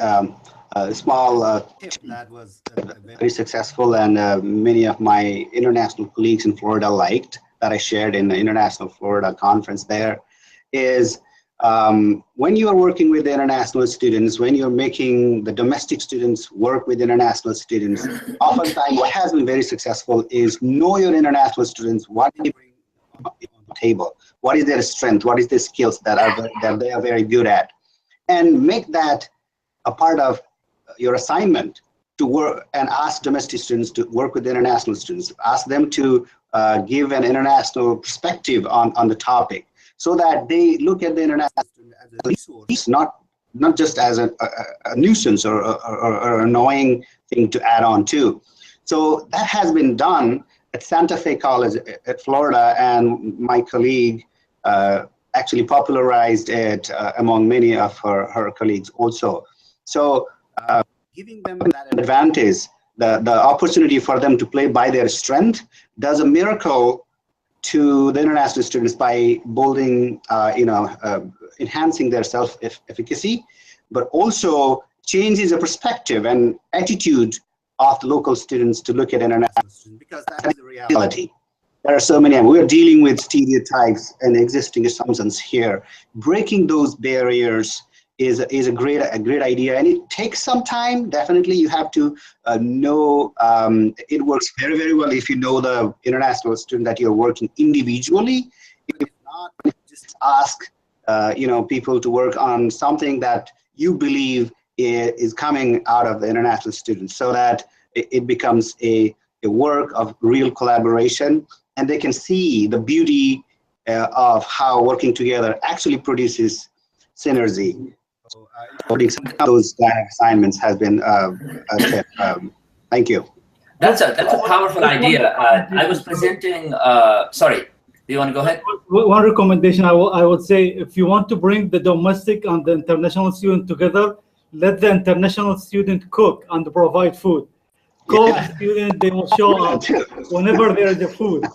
small tip that was very successful, and many of my international colleagues in Florida liked, that I shared in the International Florida Conference there, is when you are working with the international students, when you're making the domestic students work with international students, oftentimes what has been very successful is know your international students, what they bring on the table, what is their strength, what is their skills that they are very good at, and make that a part of your assignment to work and ask domestic students to work with international students, ask them to give an international perspective on the topic, so that they look at the international student as a resource, not just as a nuisance or annoying thing to add on to. So that has been done at Santa Fe College at Florida, and my colleague actually popularized it among many of her colleagues also. So giving them that advantage, the opportunity for them to play by their strength, does a miracle to the international students by building, enhancing their self-efficacy, but also changes the perspective and attitude of the local students to look at international students, because that is the reality. There are so many, and we're dealing with stereotypes and existing assumptions here. Breaking those barriers is a great idea, and it takes some time. Definitely, you have to know. It works very, very well if you know the international student that you're working individually. If not, just ask people to work on something that you believe is coming out of the international students, so that it becomes a work of real collaboration, and they can see the beauty of how working together actually produces synergy. So, including some of those assignments has been a tip. Thank you. That's a powerful idea. I was presenting. Sorry, do you want to go ahead? One recommendation I would say, if you want to bring the domestic and the international student together, let the international student cook and provide food. Call the student, they will show up whenever there is a food.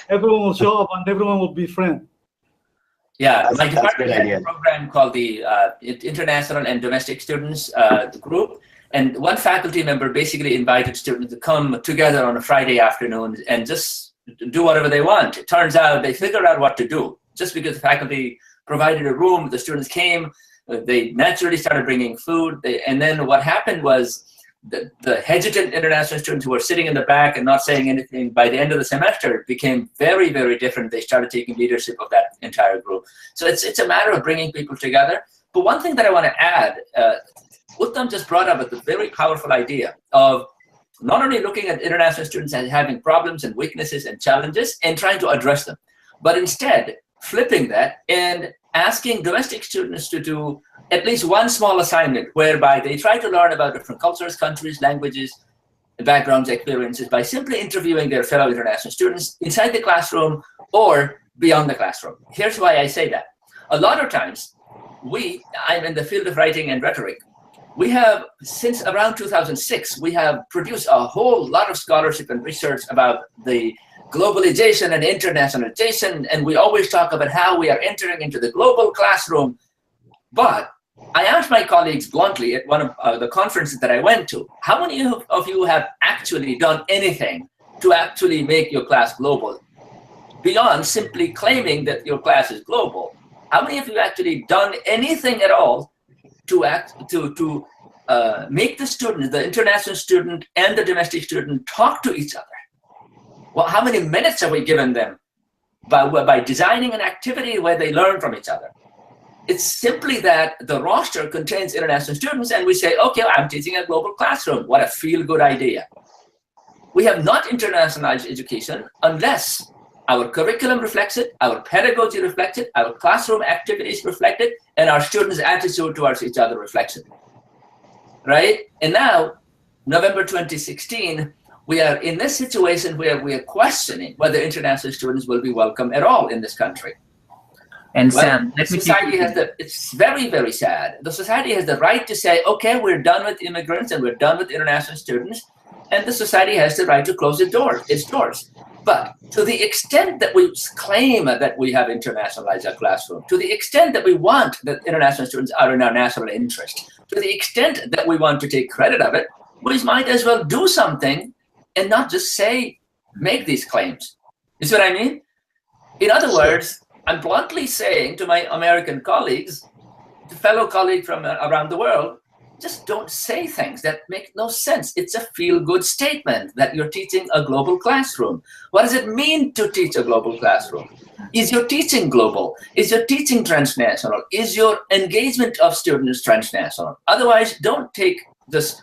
Everyone will show up and everyone will be friends. Yeah, my department had a program called the International and Domestic Students Group, and one faculty member basically invited students to come together on a Friday afternoon and just do whatever they want. It turns out they figured out what to do. Just because the faculty provided a room, the students came, they naturally started bringing food, and then what happened was the hesitant international students who were sitting in the back and not saying anything, by the end of the semester, became very, very different. They started taking leadership of that entire group. So it's a matter of bringing people together. But one thing that I want to add, Uttam just brought up a very powerful idea of not only looking at international students as having problems and weaknesses and challenges and trying to address them, but instead flipping that and asking domestic students to do at least one small assignment whereby they try to learn about different cultures, countries, languages, backgrounds, experiences by simply interviewing their fellow international students inside the classroom or beyond the classroom. Here's why I say that. A lot of times, I'm in the field of writing and rhetoric. We have, since around 2006, we have produced a whole lot of scholarship and research about the globalization and internationalization, and we always talk about how we are entering into the global classroom. But I asked my colleagues bluntly at one of the conferences that I went to, how many of you have actually done anything to actually make your class global beyond simply claiming that your class is global? How many of you actually done anything at all to make the student, the international student and the domestic student, talk to each other? Well, how many minutes have we given them by designing an activity where they learn from each other? It's simply that the roster contains international students and we say, okay, I'm teaching a global classroom. What a feel-good idea. We have not internationalized education unless our curriculum reflects it, our pedagogy reflects it, our classroom activities reflect it, and our students' attitude towards each other reflects it, right? And now, November 2016, we are in this situation where we are questioning whether international students will be welcome at all in this country. And Well, Sam, let me society has it's very, very sad. The society has the right to say, okay, we're done with immigrants and we're done with international students, and the society has the right to close its doors. But to the extent that we claim that we have internationalized our classroom, to the extent that we want that international students are in our national interest, to the extent that we want to take credit of it, we might as well do something and not just make these claims. You see what I mean? In other words, I'm bluntly saying to my American colleagues, to fellow colleagues from around the world, just don't say things that make no sense. It's a feel-good statement that you're teaching a global classroom. What does it mean to teach a global classroom? Is your teaching global? Is your teaching transnational? Is your engagement of students transnational? Otherwise, don't take this,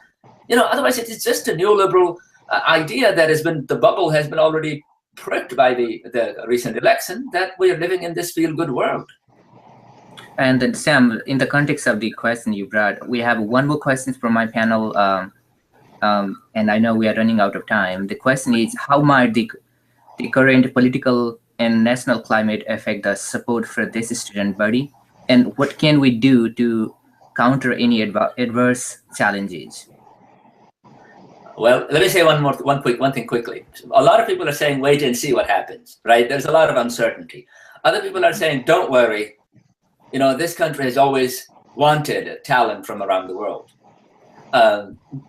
otherwise it is just a neoliberal idea that the bubble has been already pricked by the recent election, that we are living in this feel-good world. And then Sam, in the context of the question you brought, we have one more question from my panel, and I know we are running out of time. The question is, how might the current political and national climate affect the support for this student body, and what can we do to counter any adverse challenges? Well, let me say one thing quickly. A lot of people are saying, wait and see what happens, right? There's a lot of uncertainty. Other people are saying, don't worry. This country has always wanted talent from around the world.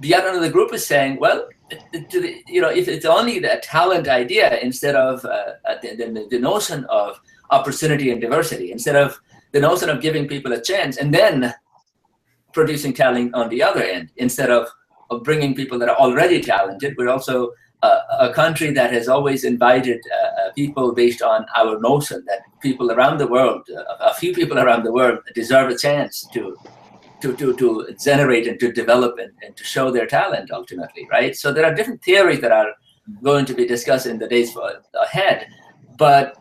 Yet another group is saying, well, if it's only the talent idea instead of the notion of opportunity and diversity, instead of the notion of giving people a chance and then producing talent on the other end, instead of bringing people that are already talented, we're also a country that has always invited people based on our notion that people around the world, a few people around the world, deserve a chance to generate and to develop and to show their talent ultimately, right? So there are different theories that are going to be discussed in the days ahead, but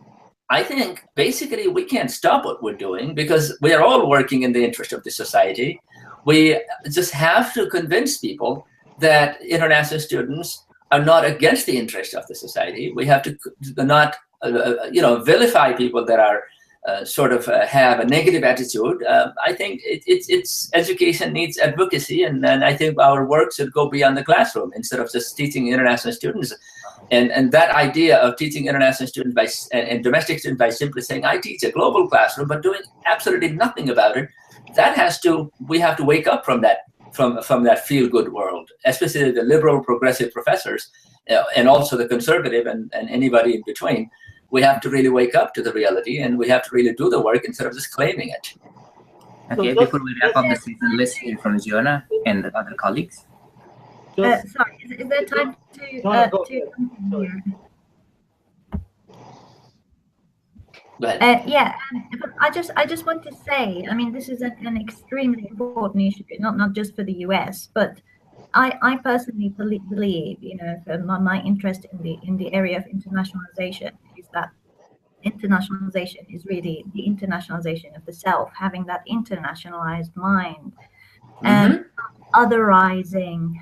I think basically we can't stop what we're doing because we are all working in the interest of the society. We just have to convince people that international students are not against the interest of the society. We have to not, vilify people that are have a negative attitude. I think it's education needs advocacy, and I think our work should go beyond the classroom instead of just teaching international students. And that idea of teaching international students and domestic students by simply saying, I teach a global classroom, but doing absolutely nothing about it, we have to wake up from that. From that feel-good world, especially the liberal progressive professors and also the conservative and anybody in between. We have to really wake up to the reality and we have to really do the work instead of just claiming it. Okay, before we wrap up the session, let's hear from Gianna and the other colleagues. Sorry, is there time to yeah, but I just want to say, I mean, this is an extremely important issue, not just for the US, but I personally believe, my interest in the area of internationalization is that internationalization is really the internationalization of the self, having that internationalized mind, and otherizing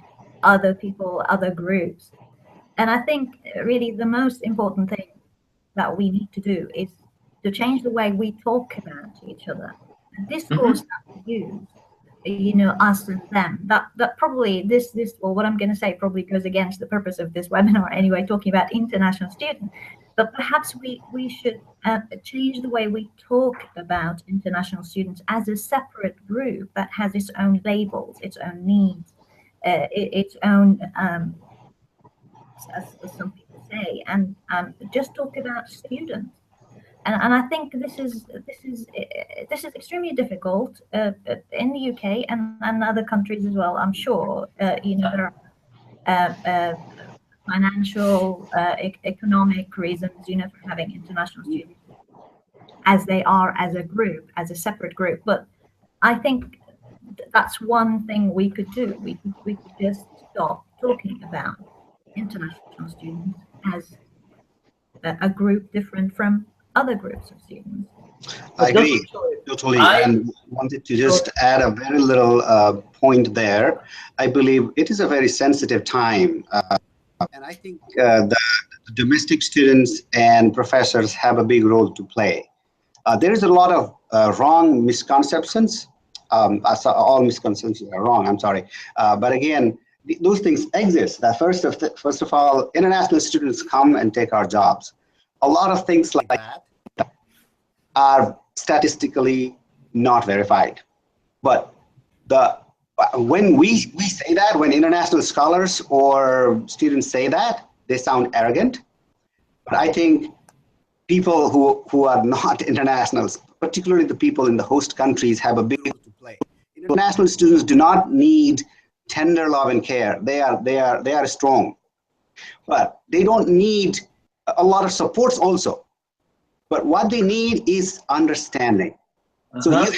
other people, other groups. And I think really the most important thing that we need to do is to change the way we talk about each other. The discourse that we use, us and them, that probably what I'm going to say probably goes against the purpose of this webinar anyway, talking about international students. But perhaps we should change the way we talk about international students as a separate group that has its own labels, its own needs, its own, as some people say and just talk about students. And I think this is extremely difficult in the UK and other countries as well. I'm sure there are financial, economic reasons, for having international students as they are as a group, as a separate group. But I think that's one thing we could do. We could just stop talking about international students as a group different from other groups of students. I agree totally, and wanted to just add a very little point there. I believe it is a very sensitive time, and I think the domestic students and professors have a big role to play. There is a lot of wrong misconceptions. All misconceptions are wrong, I'm sorry. But again, those things exist. First of all, international students come and take our jobs. A lot of things like that are statistically not verified. But when we say that, when international scholars or students say that, they sound arrogant. But I think people who are not internationals, particularly the people in the host countries, have a big role to play. International students do not need tender love and care. They are strong, but they don't need a lot of supports also. But what they need is understanding. So you have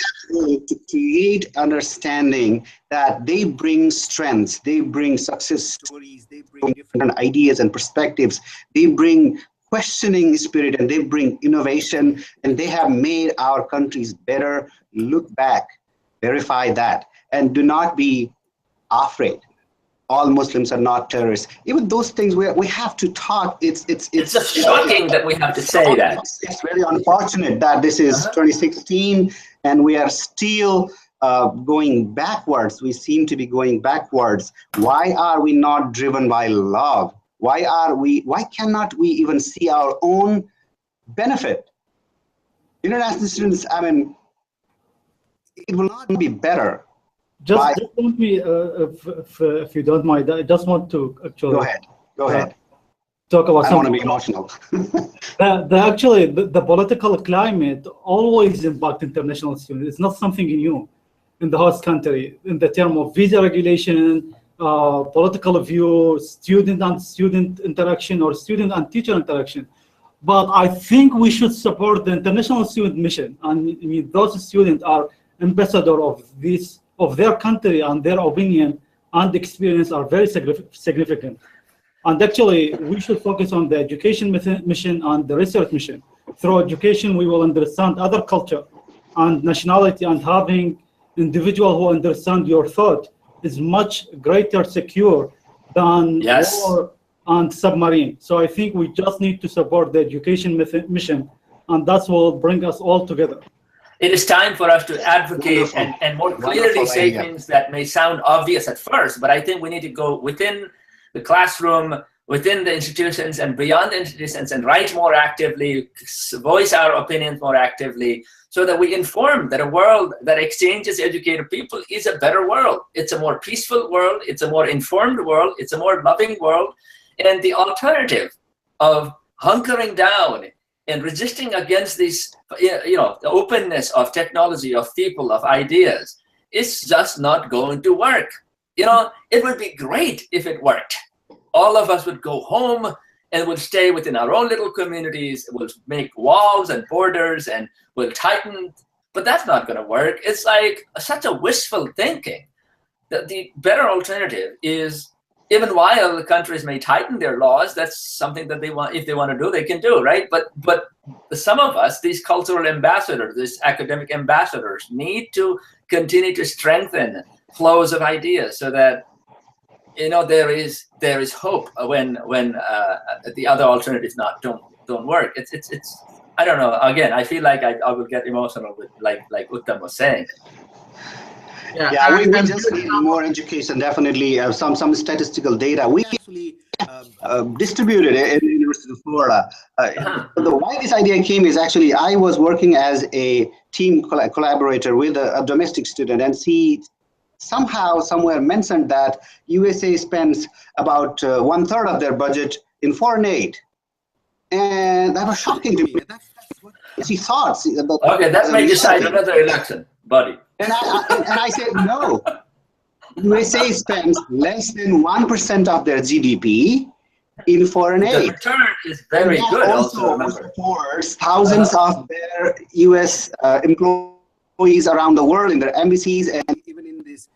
to create understanding that they bring strengths, they bring success stories, they bring different ideas and perspectives, they bring questioning spirit, and they bring innovation, and they have made our countries better. Look back, verify that, and do not be afraid. All Muslims are not terrorists. Even those things we have to talk. It's just shocking that we have to say that. It's very unfortunate that this is 2016 and we are still going backwards. We seem to be going backwards. Why are we not driven by love? Why cannot we even see our own benefit? International students, I mean, it will not be better. Just want me, if you don't mind, I just want to actually go ahead. Talk about. I don't want to be emotional. the political climate always impacts international students. It's not something new in the host country in the term of visa regulation, political view, student and student interaction, or student and teacher interaction. But I think we should support the international student mission. And I mean, those students are ambassador of their country, and their opinion and experience are very significant. And actually, we should focus on the education mission and the research mission. Through education, we will understand other culture and nationality, and having individual who understand your thought is much greater secure than war and submarine. So I think we just need to support the education mission, and that will bring us all together. It is time for us to advocate and more clearly say things that may sound obvious at first, but I think we need to go within the classroom, within the institutions and beyond the institutions, and write more actively, voice our opinions more actively, so that we inform that a world that exchanges educated people is a better world. It's a more peaceful world, it's a more informed world, it's a more loving world, and the alternative of hunkering down and resisting against this, the openness of technology, of people, of ideas, is just not going to work. It would be great if it worked. All of us would go home and would stay within our own little communities. We'll make walls and borders and we'll tighten, but that's not going to work. It's like such a wishful thinking. The better alternative is, even while the countries may tighten their laws, that's something that they want. If they want to do, they can do, right? But some of us, these cultural ambassadors, these academic ambassadors, need to continue to strengthen flows of ideas, so that there is hope when the other alternatives don't work. It's I don't know. Again, I feel like I will get emotional with like Uttam was saying. Yeah, we just need more education, definitely. Some statistical data. We actually distributed it in the University of Florida. Why this idea came is actually I was working as a team collaborator with a domestic student, and she somewhere mentioned that USA spends about 1/3 of their budget in foreign aid. And that was shocking to me. That's what she thought. Okay, that may decide another election, buddy. And I said, no. USA spends less than 1% of their GDP in foreign aid. The return is very good. Also supports thousands of their US employees around the world in their embassies and even in these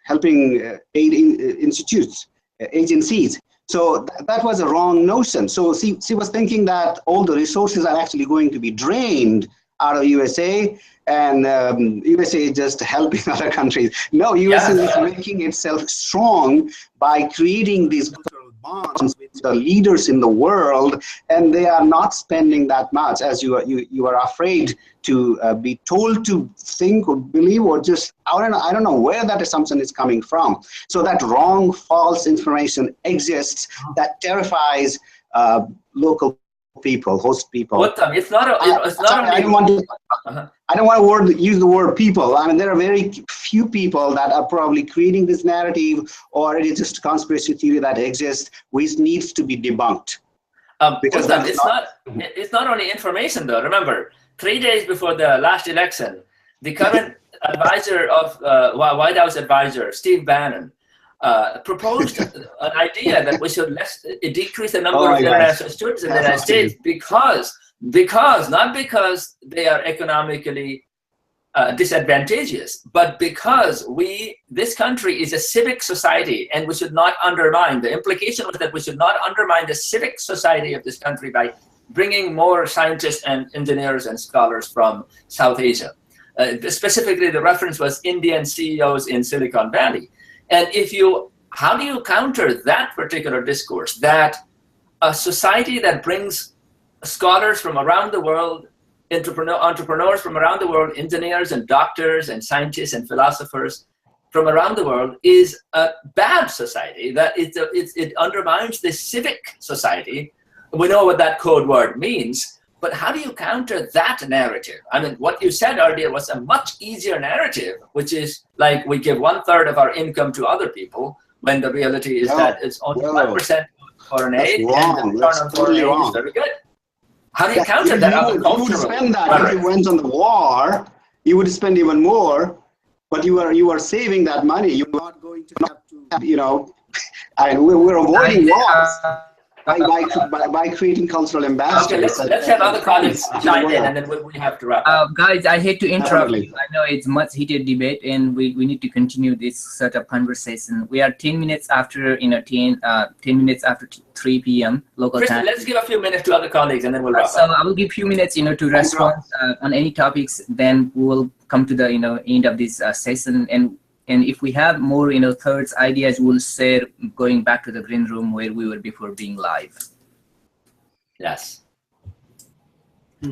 helping aid institutes, agencies. So that was a wrong notion. So she was thinking that all the resources are actually going to be drained out of USA, and USA is just helping other countries. No, USA is making itself strong by creating these bonds with the leaders in the world, and they are not spending that much, as you are afraid to be told to think or believe, or just I don't know where that assumption is coming from. So that wrong, false information exists that terrifies local people, host people. It's not. I don't want to use the word people. I mean, there are very few people that are probably creating this narrative, or it is just a conspiracy theory that exists, which needs to be debunked. Because it's not only information, though. Remember, 3 days before the last election, the current advisor of White House advisor, Steve Bannon, proposed an idea that we should decrease the number of international students in the United States because not because they are economically disadvantageous, but because this country is a civic society, and we should not undermine. The implication was that we should not undermine the civic society of this country by bringing more scientists and engineers and scholars from South Asia. Specifically, the reference was Indian CEOs in Silicon Valley. And how do you counter that particular discourse, that a society that brings scholars from around the world, entrepreneurs from around the world, engineers and doctors and scientists and philosophers from around the world is a bad society, that it undermines the civic society? We know what that code word means, but how do you counter that narrative? I mean, what you said earlier was a much easier narrative, which is like we give 1/3 of our income to other people, when the reality is that it's only 1% foreign aid, and the return on foreign aid is very good. How do you counter that? You would spend that if you went on the war. You would spend even more, but you are saving that money. You're not going to have to, we're avoiding wars by creating cultural ambassadors. Okay, let's have other colleagues chime in, and then we have to wrap up. Guys, I hate to interrupt you. I know it's much heated debate, and we need to continue this sort of conversation. We are 10 minutes after 10 minutes after 3 p.m. local time. Let's give a few minutes to other colleagues, and then we'll wrap up. So I will give a few minutes, to respond on any topics. Then we will come to the end of this session, and if we have more, thoughts, ideas, we'll share going back to the green room where we were before being live. Yes.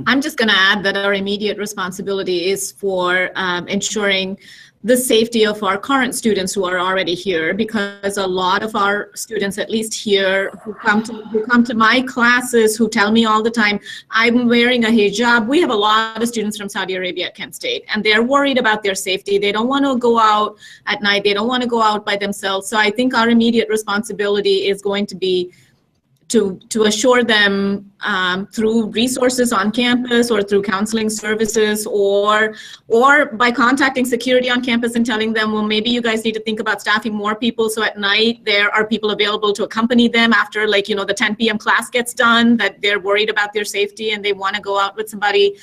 I'm just going to add that our immediate responsibility is for ensuring the safety of our current students who are already here, because a lot of our students, at least here, who come to my classes, who tell me all the time, I'm wearing a hijab. We have a lot of students from Saudi Arabia at Kent State, and they're worried about their safety. They don't want to go out at night. They don't want to go out by themselves. So I think our immediate responsibility is going to be to assure them through resources on campus, or through counseling services, or by contacting security on campus and telling them, well, maybe you guys need to think about staffing more people, so at night there are people available to accompany them after, the 10 p.m. class gets done, that they're worried about their safety and they want to go out with somebody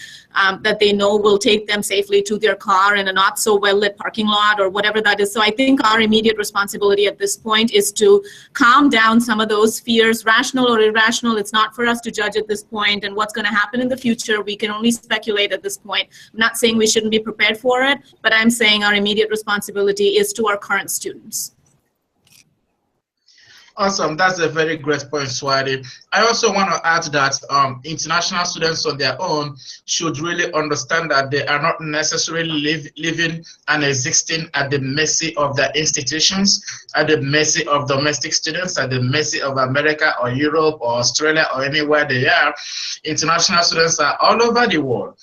that they know will take them safely to their car in a not so well lit parking lot, or whatever that is. So I think our immediate responsibility at this point is to calm down some of those fears, rational or irrational. It's not for us to judge at this point, and what's going to happen in the future, we can only speculate at this point. I'm not saying we shouldn't be prepared for it, but I'm saying our immediate responsibility is to our current students. Awesome, that's a very great point, Swati. I also want to add that international students on their own should really understand that they are not necessarily living and existing at the mercy of the institutions, at the mercy of domestic students, at the mercy of America or Europe or Australia or anywhere they are. International students are all over the world,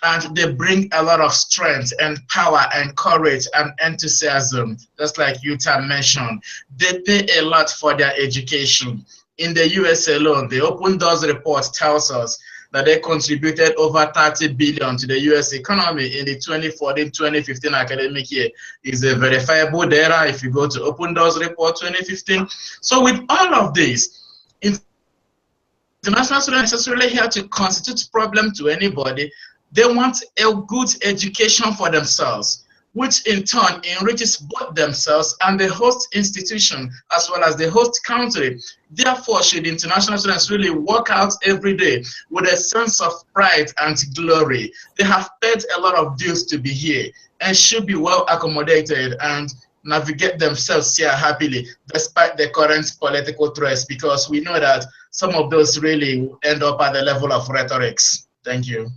and they bring a lot of strength and power and courage and enthusiasm, just like Yuta mentioned. They pay a lot for their education. in the US alone, the Open Doors report tells us that they contributed over 30 billion to the US economy in the 2014-2015 academic year. Is a verifiable data if you go to Open Doors report 2015. So with all of this, international students necessarily here to constitute problem to anybody. They want a good education for themselves, which in turn enriches both themselves and the host institution as well as the host country. Therefore, should international students really work out every day with a sense of pride and glory. They have paid a lot of dues to be here and should be well accommodated and navigate themselves here happily despite the current political threats, because we know that some of those really end up at the level of rhetorics. Thank you.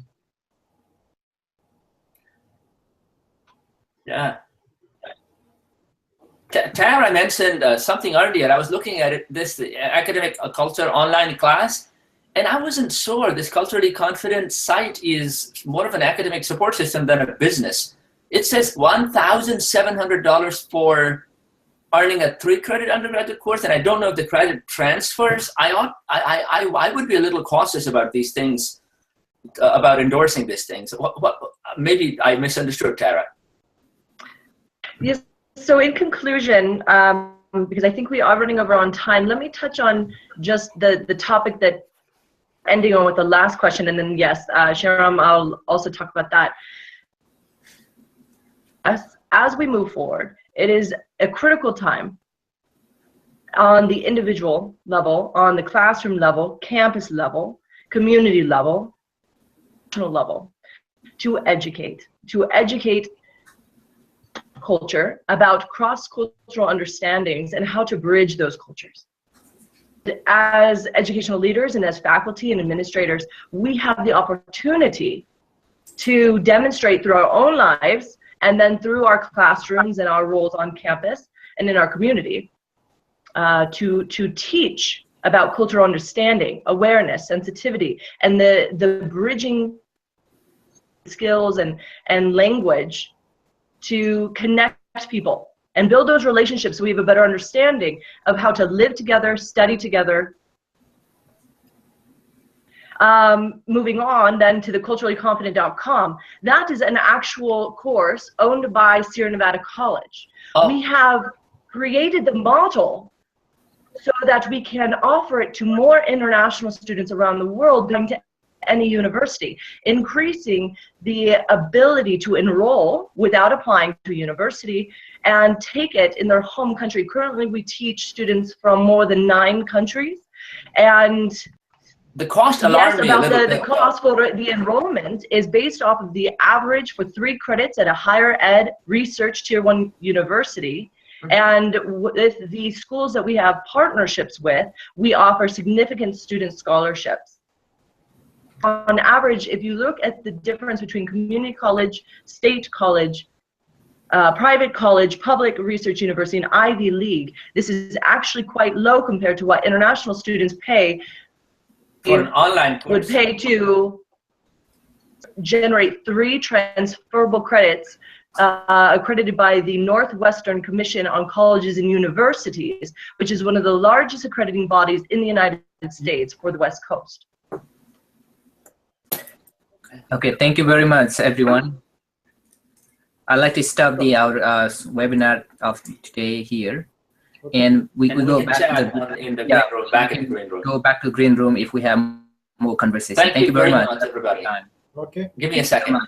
Yeah. Tara mentioned something earlier. I was looking at it, this academic culture online class, and I wasn't sure this culturally confident site is more of an academic support system than a business. It says $1,700 for earning a 3-credit undergraduate course, and I don't know if the credit transfers. I would be a little cautious about these things, about endorsing these things. Maybe I misunderstood, Tara. Yes. So in conclusion, because I think we are running over on time, let me touch on just the topic that ending on with the last question, and then yes, Sharam, I'll also talk about that. As we move forward, it is a critical time on the individual level, on the classroom level, campus level, community level, national level, to educate culture about cross-cultural understandings and how to bridge those cultures. As educational leaders and as faculty and administrators, we have the opportunity to demonstrate through our own lives and then through our classrooms and our roles on campus and in our community to teach about cultural understanding, awareness, sensitivity, and the bridging skills and language to connect people and build those relationships so we have a better understanding of how to live together, study together. Moving on then to the culturallyconfident.com, that is an actual course owned by Sierra Nevada College. Oh. We have created the model so that we can offer it to more international students around the world than to any university, increasing the ability to enroll without applying to a university and take it in their home country. Currently, we teach students from more than 9 countries, and the cost alarmed me a little bit. The cost for the enrollment is based off of the average for 3 credits at a higher ed research tier 1 university. And with the schools that we have partnerships with, we offer significant student scholarships. On average, if you look at the difference between community college, state college, private college, public research university, and Ivy League, this is actually quite low compared to what international students pay for an online course. Would pay to generate 3 transferable credits accredited by the Northwestern Commission on Colleges and Universities, which is one of the largest accrediting bodies in the United States for the West Coast. Okay, thank you very much, everyone. I'd like to stop our webinar of today here, and we go back to the green room. Go back to green room if we have more conversation. Thank you very much, everybody. Okay. Give me a second.